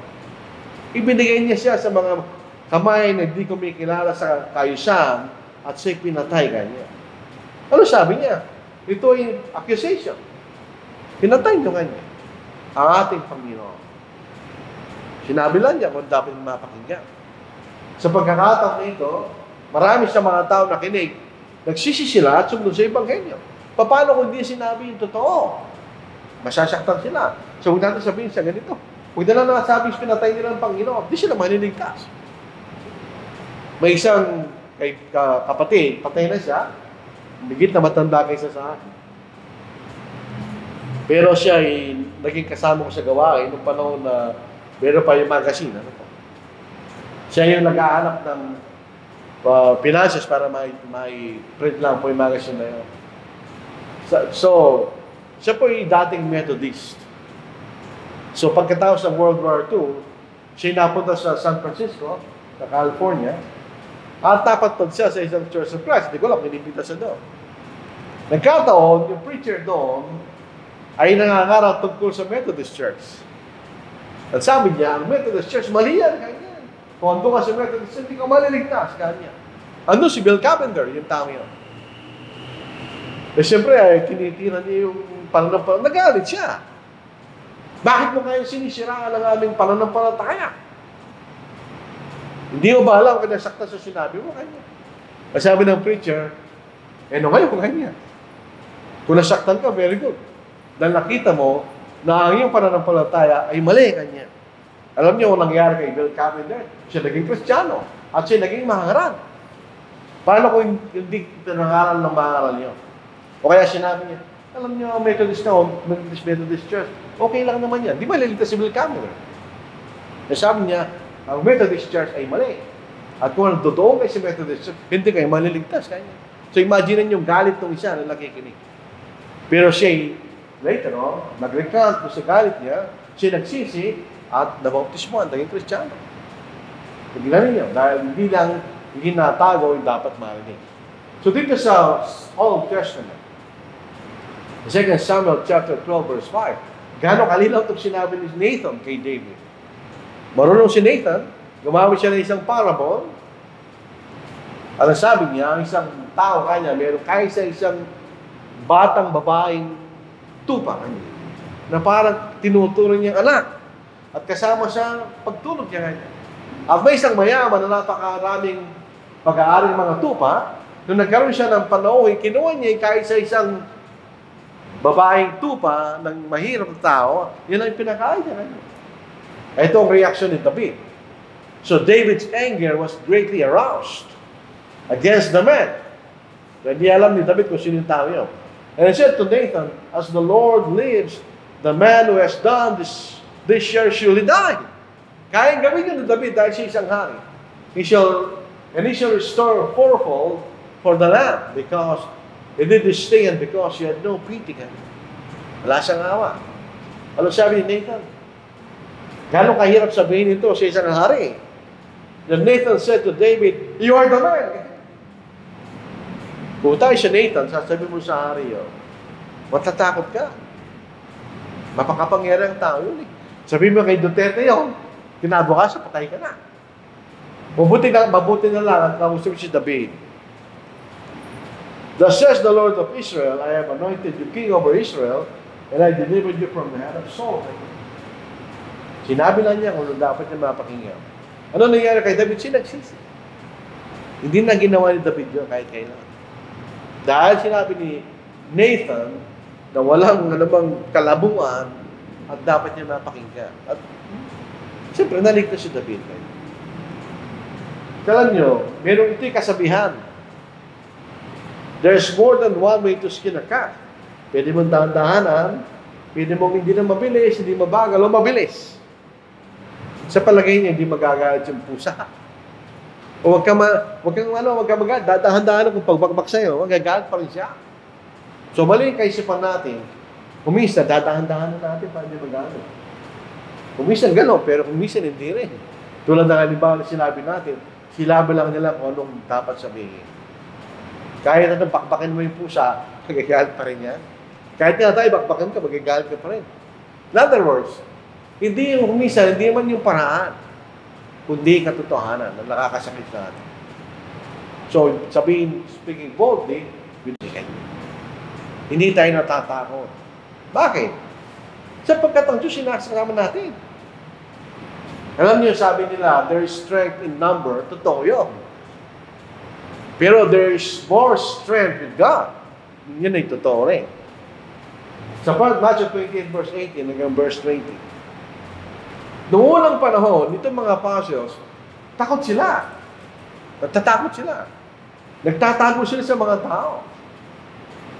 Ibinigay niya siya sa mga kamay na hindi kumikilala sa kayusan at siya'y pinatay kanya. Ano sabi niya? Ito ay accusation. Pinatay niyo kanya ang ating Panginoon. Sinabi lang niya kung dapat mapakinggan. Sa pagkakataon na ito, marami sa mga tao nakinig, nagsisi sila at sumunod sa Ebanghelyo. Paano kung hindi sinabi yung totoo? Masasaktan sila. So huwag natin sabihin sa ganito. Huwag na lang nasabi yung pinatay nila ng Panginoon. Hindi sila maniligtas. May isang kapatid, patay na siya, higit na matanda kaysa sa akin. Pero siya ay naging kasama ko sa gawain noong panahon na meron pa yung magazine. Ano po? Siya yung nag-aanap ng finances para may print lang po yung magazine na yun. So siya po yung dating Methodist. So pagkatapos ng World War II, siya napunta sa San Francisco, sa California, at tapat siya sa isang Church of Christ. Hindi ko lang, pinipita siya doon. Nagkataon, yung preacher doon, ay nangangarap tungkol sa Methodist Church. At sabi niya, ang Methodist Church, mali yan, ganyan. Kung ando ka sa Methodist Church, hindi ka maliligtas, ganyan. Ano si Bill Carpenter, yung tao yun. Eh siyempre, ay tinitira niya yung pananampalataya. Nagalit siya. Bakit mo kayo sinisiraan ang aming pananampalataya? Hindi mo ba alam kung nasakta sa sinabi mo, ganyan. Sabi ng preacher, no ngayon, ganyan. Kung nasaktan ka, very good. Dahil nakita mo na ang iyong pananampalataya ay mali kanya. Alam niyo kung nangyari kay Bill Carpenter? Siya naging Kristiyano at siya naging mahangaran. Paano kung hindi pinangaral ng mahangaran niyo? O kaya sinabi niya, alam niyo, Methodist Church, okay lang naman yan. Di maliligtas si Bill Carpenter. Sabi niya, ang Methodist Church ay mali. At kung ang totoo kayo si Methodist Church, hindi kayo maliligtas kanya. So imagine yung galit ng isa na nakikinig. Pero siya later on, nag-recant sa galit niya, siya nagsisi at nabautismoan, naging Kristiyano. Tignan niyo, dahil hindi natago yung dapat marinig. So dito sa Old Testament, 2 Samuel chapter 12 verse 5, gano'ng kalilaw itong sinabi ni Nathan kay David. Marunong si Nathan, gumamit siya ng isang parable Ano sabi niya, ang isang tao kanya, meron kaysa isang batang babaeng tupa na parang tinuturo niyang anak. At kasama siya pagtulog niya kanya. At may isang mayaman na napakaraming pag-aaring mga tupa, nung nagkaroon siya ng panauhin, kinuha niya kaysa isang babaeng tupa ng mahirap na tao, yun ang pinakain niya kanya. Ito ang reaction ni David. So David's anger was greatly aroused against the man. Hindi alam ni David kung sino yung tao yun. And he said to Nathan, as the Lord lives, the man who has done this shall surely die. Kaya gawin yun ni David dahil siya isang hari. He shall restore fourfold for the land because he did this thing and because he had no pity. Wala siyang awa. Ano sabi ni Nathan? Gano'ng kahirap sabihin ito sa isang hari? Then Nathan said to David, you are the man. Kung tayo si Nathan, sasabihin mo sa hari, matatakot ka. Mapakapangyari ang tao yun eh. Sabihin mo kay Duterte yun, kinabukasan, patay ka na. Mabuti na lang at kausap si David. Thus says the Lord of Israel, I have anointed you king over Israel, and I delivered you from the hand of Saul. Sinabi lang niya kung dapat niya mapakinggan. Ano nangyari kay David? Sinagsisi. Hindi na ginawa ni David yun kahit kailan. Dahil sinabi ni Nathan na walang anumang kalabuan at dapat niya mapakinggan. At siyempre, naligtas si David. Kailan nyo, meron ito'y kasabihan. There's more than one way to skin a cat. Pwede mong dahan-dahanan, pwede mong hindi na mabilis, hindi mabagal, o mabilis. Sa palagay niya, hindi magagalit yung pusa. O wag kang magalit. Dadahan-dahan kung pagbakbak sa'yo, magagalit pa rin siya. So mali yung kaisipan natin, kumisa, dadahan-dahan natin para hindi magalit. Kumisan gano'n, pero kumisan hindi rin. Tulad ng halimbawa na sinabi natin, silabi lang nila kung anong dapat sabihin. Kahit na bakbakin mo yung pusa, magagalit pa rin yan. Kahit nga tayo, bakbakin ka, magagalit ka pa rin. In other words, hindi yung kumisan, hindi man yung paraan, kundi katotohanan na nakakasakit sa atin. So, speaking boldly, hindi tayo natatakot. Bakit? Sapagkat ang Diyos sinasama natin. Alam niyo, sabi nila, there is strength in number. Totoo yun. Pero there is more strength with God. Yun ay totoo rin. Sa Matthew 28 verse 18 hanggang verse 20. Noong unang panahon, itong mga apostles, takot sila. Natatakot sila. Nagtatago sila sa mga tao.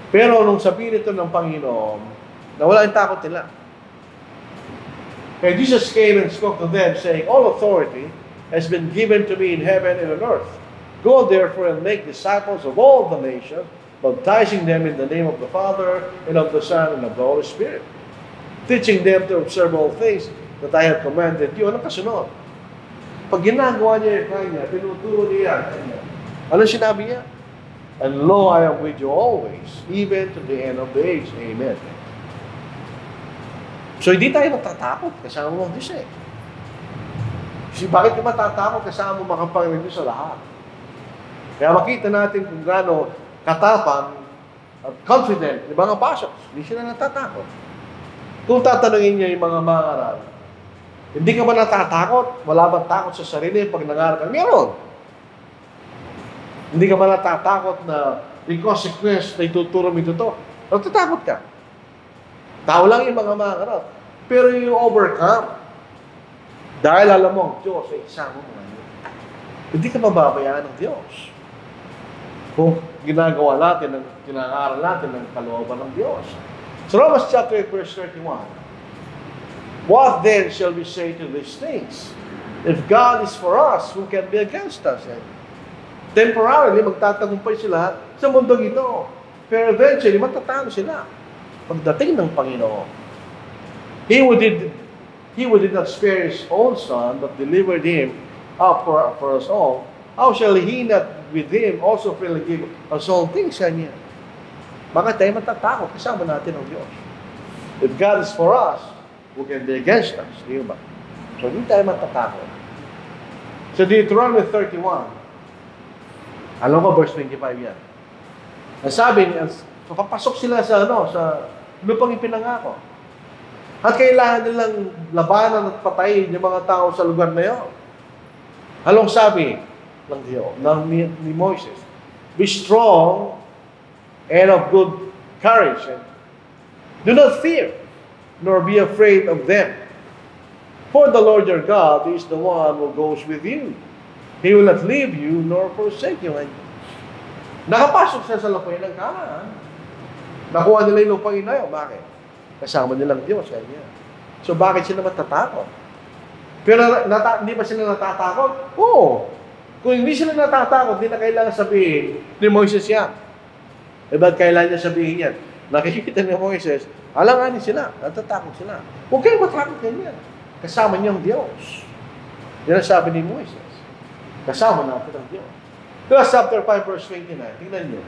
Pero nung sabihin ito ng Panginoon, nawala yung takot nila. And Jesus came and spoke to them, saying, all authority has been given to me in heaven and on earth. Go therefore and make disciples of all the nations, baptizing them in the name of the Father, and of the Son, and of the Holy Spirit, teaching them to observe all things that I have commanded you. Anong kasunod? Pag ginagawa niya yung kanya, tinuturo niya. Ano sinabi niya? And lo, I am with you always, even to the end of the age. Amen. So, hindi tayo matatakot kasama mo ang Diyos eh. Kasi bakit ka matatakot kasama mo makapangyarihan Diyos sa lahat? Kaya makita natin kung gaano katapang at confident yung mga apostles. Hindi sila natatakot. Kung tatanungin niya yung mga mangaral, hindi ka ba natatakot? Wala bang takot sa sarili pag nangaral ka? Meron. Hindi ka ba natatakot na yung consequence na ituturo mo ito? Natatakot ka. Tao lang yung mga mangaral. Pero yung overcome, dahil alam mo, Diyos ay isang mo ngayon. Hindi ka mababayaan ng Diyos. Kung ginagawa natin, kinangaral natin ng kalooban ng Diyos. So Romans chapter 8, verse 31. What then shall we say to these things? If God is for us, who can be against us? Temporarily, magtatagumpay sila sa mundong ito. Pero eventually, matatalo sila. Pagdating ng Panginoon. He who did not spare His own Son, but delivered Him up for us all, how shall He not with Him also freely give us all things? Kanya. Bakit tayo matatakot? Kasama natin ang Diyos. If God is for us, who can be against us? Di ba? So, hindi tayo matatakot. So, Deuteronomy 31, Alam ko, verse 25 yan. Ang sabi niya, papasok sila sa lupang ipinangako. At kailangan nilang labanan at patayin yung mga tao sa lugar na yun. Anong sabi ng Diyos, ni Moses? Be strong and of good courage. And do not fear, nor be afraid of them. For the Lord your God is the one who goes with you. He will not leave you nor forsake you. Nakapasok siya sa lupain ng Kanaan. Nakuha nila yung lupain na yun. Bakit? Kasama nilang Diyos. So bakit sila matatakot? Pero hindi ba sila natatakot? Oo. Kung hindi sila natatakot, hindi na kailangan sabihin ni Moises yan. Ba't kailangan niya sabihin yan? Nakikita ni Moises, alanganin sila, natatakot sila. Huwag kayong matakot ganyan. Kasama niyang Diyos. Yan ang sabi ni Moises. Kasama natin ang Diyos. Plus, chapter 5, verse 29, tingnan niyo.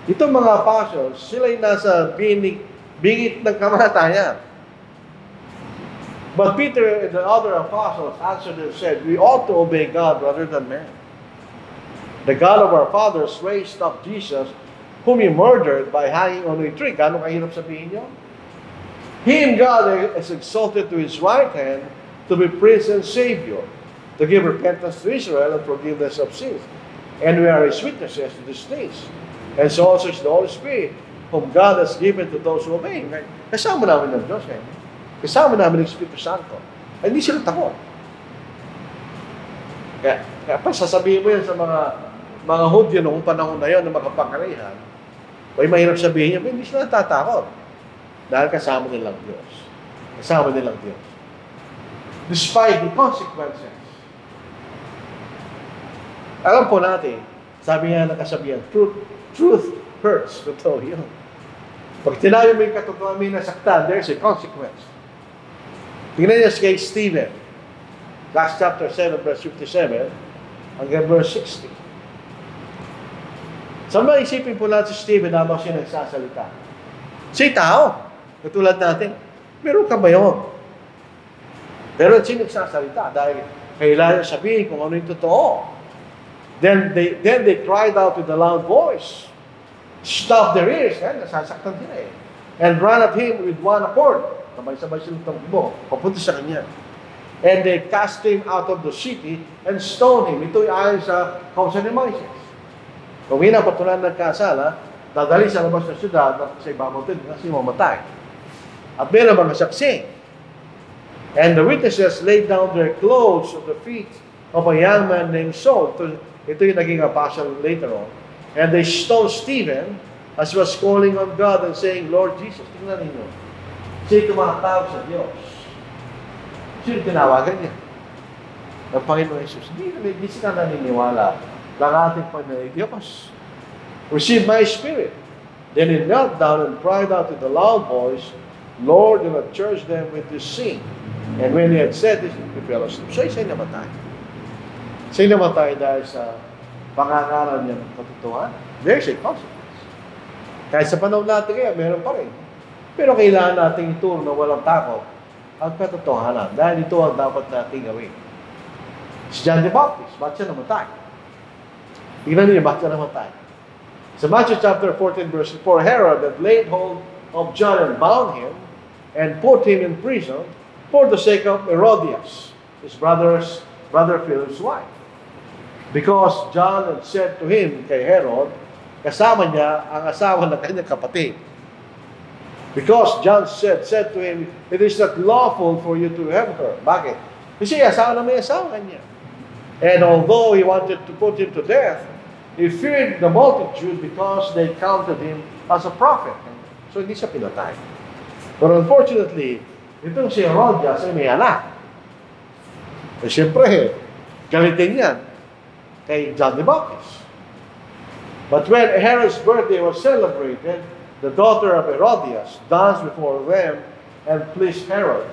Itong mga apostles, sila'y nasa bingit ng kamatayan. But Peter and the other apostles answered and said, we ought to obey God rather than man. The God of our fathers raised up Jesus, whom he murdered by hanging on a tree. Gano'ng kahirap sabihin niyo? Him God has exalted to his right hand to be Prince and Savior, to give repentance to Israel and forgiveness of sins. And we are his witnesses to these things. And so also is the Holy Spirit, whom God has given to those who obey. Kasama namin ng Diyos. Kasama namin ng Espiritu Santo. Ay, hindi sila takot. Kaya pa sasabihin mo yan sa mga Hudyo noong panahon na yun na makapangyarihan, ay mahirap sabihin niya, hindi sila natatakot. Dahil kasama nilang Diyos. Kasama nilang Diyos. Despite the consequences. Alam po natin, sabi nga ng kasabihan, truth hurts. Totoo yun. Pag tinabi mo yung katotohanan, may nasaktan, there's a consequence. Tingnan niya kay Stephen. Last chapter 7, verse 57, hanggang verse 60. Sa mga isipin po natin si Stephen habang siya nagsasalita. Siya'y tao. Katulad natin. Meron ka ba yun? Pero siya nagsasalita dahil kailangan sabihin kung ano yung totoo. Then they cried out with a loud voice, stopped their ears, nasasaktan sila and ran at him with one accord. Sabay-sabay silang tangbo, papunta sa kanya. And they cast him out of the city and stoned him. Ito'y ayon sa kausa ni Moises. Kung hinapatulan ng kasala, dadali sa labas ng syudad at sa ibabaw din kasi mamatay. At meron mga saksi. And the witnesses laid down their clothes at the feet of a young man named Saul. Ito yung naging apostle later on. And they stoned Stephen as he was calling on God and saying, Lord Jesus, tingnan ninyo. Siya'y tumatawag sa Diyos. Sino tinawagan niya? Ang Panginoon Jesus. Hindi sila naniniwala ng ating Panginoon Diyos. Receive my spirit. Then he knelt down and cried out with a loud voice, Lord, do not charge them with this sin. And when he had said this, he fell asleep. So siya'y namatay. Siya'y namatay dahil sa pangangaral niya ng katotohanan. There's a consequence. Kahit sa panahon natin kaya, meron pa rin. Pero kailangan nating ituro na walang takot ang katotohanan. Dahil ito ang dapat nating gawin. Si John the Baptist, bakit siya namatay? Tingnan niyo, bakit siya namatay? Sa Matthew chapter 14, verse 4, Herod had laid hold of John and bound him and put him in prison for the sake of Herodias, his brother Philip's wife. Because John had said to him, kay Herod, kasama niya ang asawa ng kanyang kapatid. Because John said to him, it is not lawful for you to have her. Bakit? Kasi asawa na may asawa niya. And although he wanted to put him to death, he feared the multitude because they counted him as a prophet. So hindi siya pinatay. But unfortunately, itong si Herodias ay may anak. Eh siyempre, galitin yan kay John the Baptist. But when Herod's birthday was celebrated, the daughter of Herodias danced before them and pleased Herod.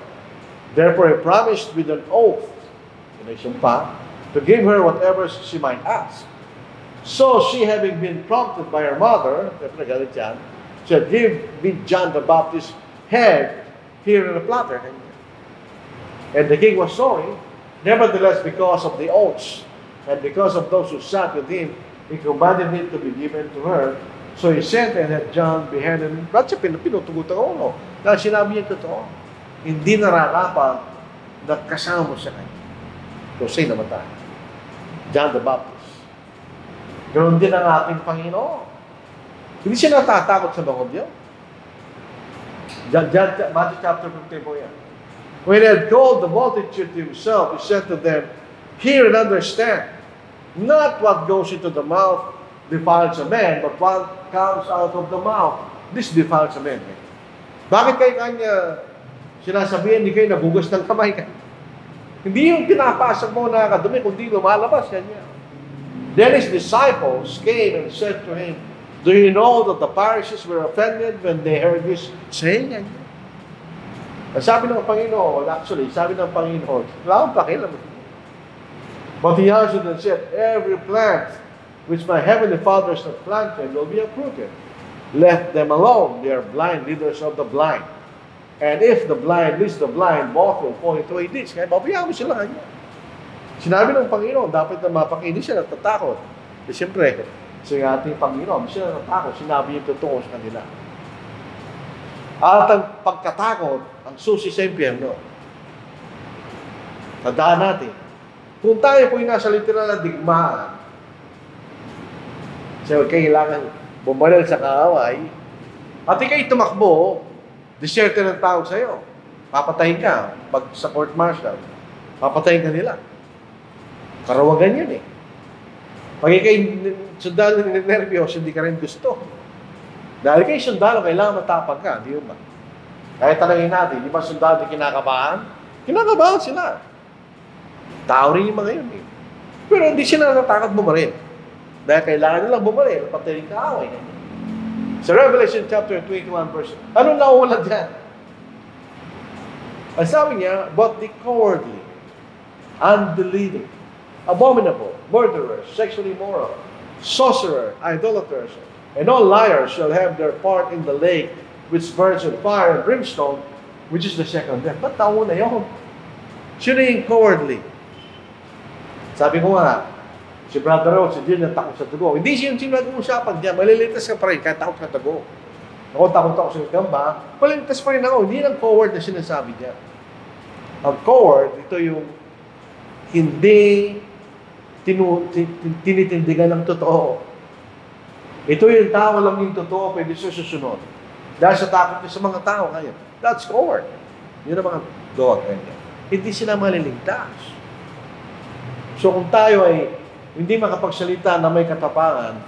Therefore he promised with an oath, to give her whatever she might ask. So she, having been prompted by her mother, said, give me John the Baptist's head here in a platter. And the king was sorry. Nevertheless, because of the oaths and because of those who sat with him, He commanded it to be given to her. So he sent and had John beheaded. Ba't siya pinutugutan ko? No. Dahil sinabi niya totoo. Hindi nararapat na kasama mo siya kanya. So say namatay. John the Baptist. Ganoon din ang ating Panginoon. Hindi siya natatakot sa bangod niya. Matthew chapter 15 po yan. When he had called the multitude to himself, he said to them, hear and understand. Not what goes into the mouth defiles a man, but what comes out of the mouth, this defiles a man. Bakit kayo kanya sinasabihin, hindi kayo nagugas ng kamay ka? Hindi yung pinapasok mo na kadumi, kundi lumalabas kanya. Then his disciples came and said to him, do you know that the Pharisees were offended when they heard this saying? Sabi ng Panginoon, actually, sabi ng Panginoon, wala akong pakialam. But he answered and said, every plant which my heavenly Father has not planted will be uprooted. Let them alone. They are blind leaders of the blind. And if the blind leads the blind, both will fall into a ditch. Kaya babayaan mo sila kanya. Sinabi ng Panginoon, dapat na mapakinig siya natatakot. E siyempre, sa ating Panginoon, siya natatakot. Sinabi yung totoo sa kanila. At ang pagkatakot, ang susi sa impyerno. Tandaan natin, kung tayo po yung nasa literal na digmaan, so kailangan bumaril sa kaaway, at ikay tumakbo, disyerte ng tao sa'yo. Papatayin ka. Pag sa court martial, papatayin ka nila. Karawagan yun eh. Pag ikay sundalo nervyos, hindi ka rin gusto. Dahil kay sundalo, kailangan matapag ka. Di ba? Kahit tanongin natin, di ba sundalo kinakabahan? Kinakabahan sila. Tao rin yung mga yun eh. Pero hindi sila natatakot bumaril. Dahil kailangan nilang bumaril, patayin ka away. Sa Revelation chapter 21 verse, anong nauulat dyan? Ang sabi niya, but the cowardly, unbelieving, abominable, murderers, sexually immoral, sorcerer, idolaters, and all liars shall have their part in the lake which burns with fire and brimstone, which is the second death. Ba't tao na yun? Sino yung cowardly? Sabi ko nga, si Brother Rose, si Jill, takot sa dugo. Hindi siya yung nag-uusapan diyan. Malilitas ka pa rin kahit takot sa dugo. Ako takot ako sa gamba, malilitas pa rin ako. Hindi lang coward na sinasabi niya. Ang coward, ito yung hindi tinitindigan ng totoo. Ito yung tao lang yung totoo, pwede siya susunod. Dahil sa takot niya sa mga tao ngayon. That's coward. Yun ang mga dog. Hindi sila maliligtas. So kung tayo ay hindi makapagsalita na may katapangan,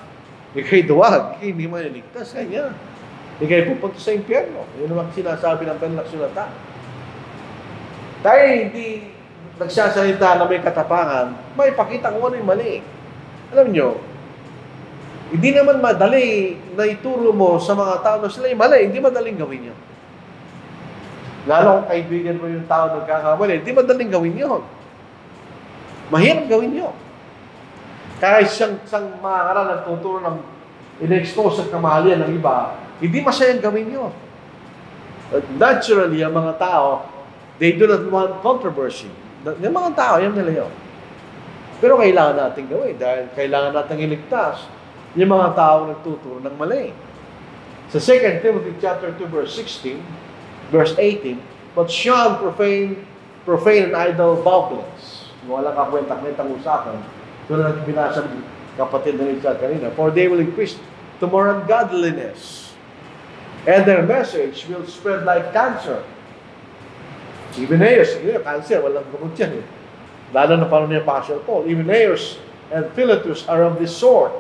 ikay duwag, ikay hindi maliligtas, kanya. Ikay pupunta sa impyerno. Yun naman sinasabi ng panlaksulata. Tayo hindi nagsasalita na may katapangan, may pakita kung ano yung mali. Alam nyo, hindi naman madali na ituro mo sa mga tao na sila yung mali, hindi madaling gawin yun. Lalo kung kaibigan mo yung tao nagkakamali, hindi madaling gawin yun. Mahirap gawin yun. Kaya isang mga karal nagtuturo ng in-expose at kamahalian ng iba, hindi masayang gawin yun. Naturally, ang mga tao, they do not want controversy. Yung mga tao, yan nila yun. Pero kailangan natin gawin dahil kailangan natin iligtas yung mga tao nagtuturo ng mali. Sa 2 Timothy chapter 2 verse 16, verse 18, but shun profane and idle babblings. Walang kakwenta-kwentang usapan. So na binasa ng kapatid na Richard kanina. For they will increase to more ungodliness. And their message will spread like cancer. Hymenaeus, cancer, walang gamot yan eh. Lalo na paano niya Apostle Paul. Hymenaeus and Philetus are of this sort.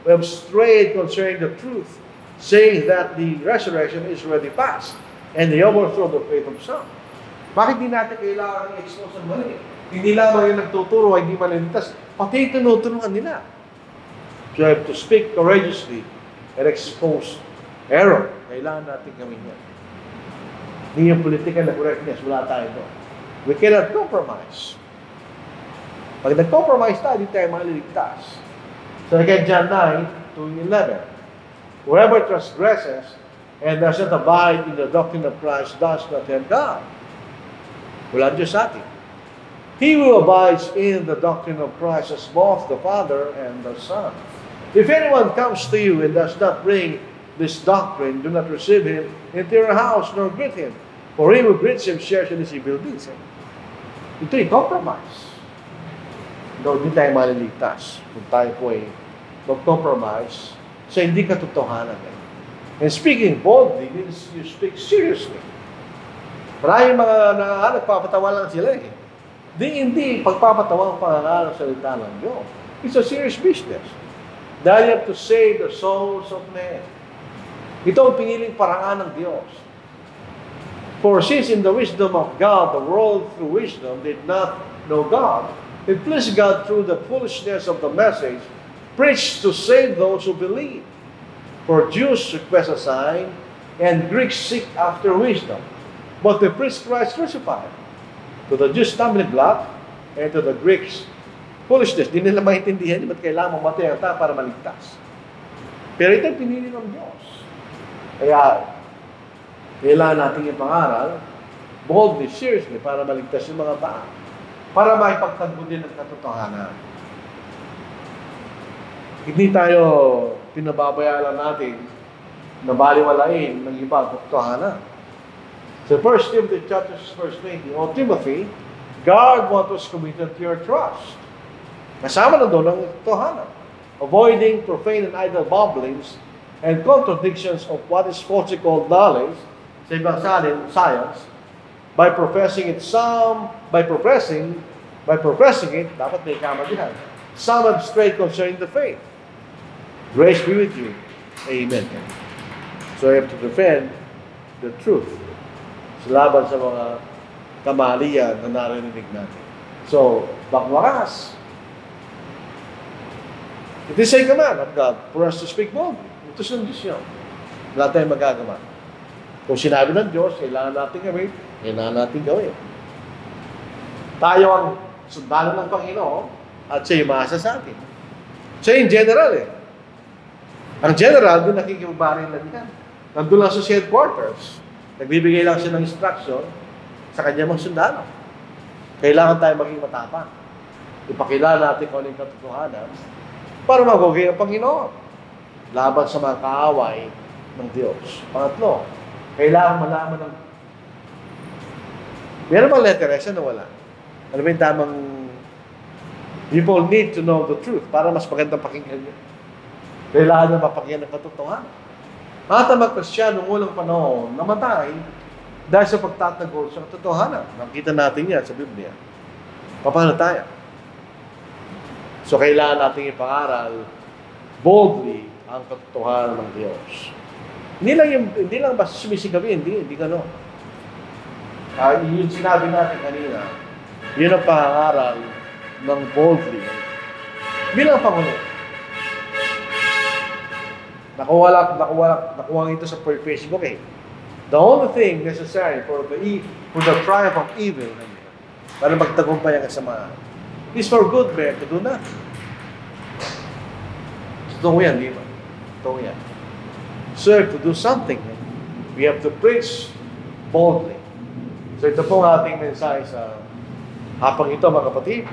We have strayed concerning the truth, saying that the resurrection is already past, and they overthrow the faith of some. Bakit di natin kailangan i-expose ang mali? Hindi lamang yung nagtuturo ay hindi maliligtas, pati tinuturuan nila. So you have to speak courageously and expose error. Kailangan natin gawin yan. Hindi yung political na correctness, wala tayo doon. We cannot compromise. Pag nag-compromise tayo, hindi tayo maliligtas. So again, John 9:2-11. Whoever transgresses and does not abide in the doctrine of Christ does not have God. Wala Diyos sa atin. He who abides in the doctrine of Christ has both the Father and the Son. If anyone comes to you and does not bring this doctrine, do not receive him into your house, nor greet him. For he who greets him shares in his evil deeds. Ito'y compromise. Hindi tayo maliligtas kung tayo po ay mag-compromise sa hindi katotohanan. And speaking boldly means you speak seriously. Maraming mga nagpapatawa lang sila eh. Hindi pagpapatawa ang pangangalan ng salita ng Diyos. It's a serious business. Dahil you have to save the souls of men. Ito ang piniling parangan ng Diyos. For since in the wisdom of God, the world through wisdom did not know God, it pleased God through the foolishness of the message preached to save those who believe. For Jews request a sign, and Greeks seek after wisdom. But they preach Christ crucified. To the Jews stumbling block, and to the Greeks foolishness. Di nila maintindihan, ba't kailangan mamatay ang tao para maligtas. Pero ito ang pinili ng Diyos. Kaya, kailangan natin yung pangaral, boldly, seriously, para maligtas yung mga tao. Para maipagtanggol din ang katotohanan. Hindi tayo pinababayaan natin na baliwalain ng iba ang katotohanan. So 1 Timothy chapter 6, verse 20, O Timothy, guard what was committed to your trust. Kasama na doon ang katotohanan. Avoiding profane and idle babblings and contradictions of what is falsely called knowledge, sa ibang salin, science, by professing it, dapat may kamadihan. Some have strayed concerning the faith. Grace be with you. Amen. So you have to defend the truth. Laban sa mga kamalian na narinig natin. So, bakwakas. It is a command of God for us to speak boldly. Ito sa Diyos yun. Wala tayong magagawa. Kung sinabi ng Diyos, kailangan natin gawin, kailangan natin gawin. Tayo ang sundalo ng Panginoon at siya yung maasa sa atin. Siya yung general eh. Ang general, din nakikipagbarin lang yan. Nandun lang sa headquarters. Nagbibigay lang siya ng instruction sa kanya mga sundalo. Kailangan tayo maging matapang. Ipakilala natin kung ano yung katotohanan para magugay ang Panginoon laban sa mga kaaway ng Diyos. Pangatlo, kailangan malaman ng... Meron bang letter S na wala? Ano ba yung tamang... People need to know the truth para mas magandang pakinggan niyo. Kailangan na mapakinggan ng katotohanan. At ang mga Kristiyano noong unang panahon, namatay dahil sa pagtatagol sa katotohanan. Nakita natin yan sa Biblia. Paano tayo? So, kailangan natin ipangaral boldly ang katotohanan ng Diyos. Hindi lang basta sumisigabi, hindi gano'n. Yung sinabi natin kanina, yun ang pangaral ng boldly. Bilang Pangulo. Nakuha ito sa Facebook eh. The only thing necessary for the triumph of evil, para magtagumpay ang kasamaan, is for good men to do nothing. Totoo yan, di ba? Totoo yan. Sir, to do something, we have to preach boldly. So ito po ang ating mensahe sa hapang ito, mga kapatid.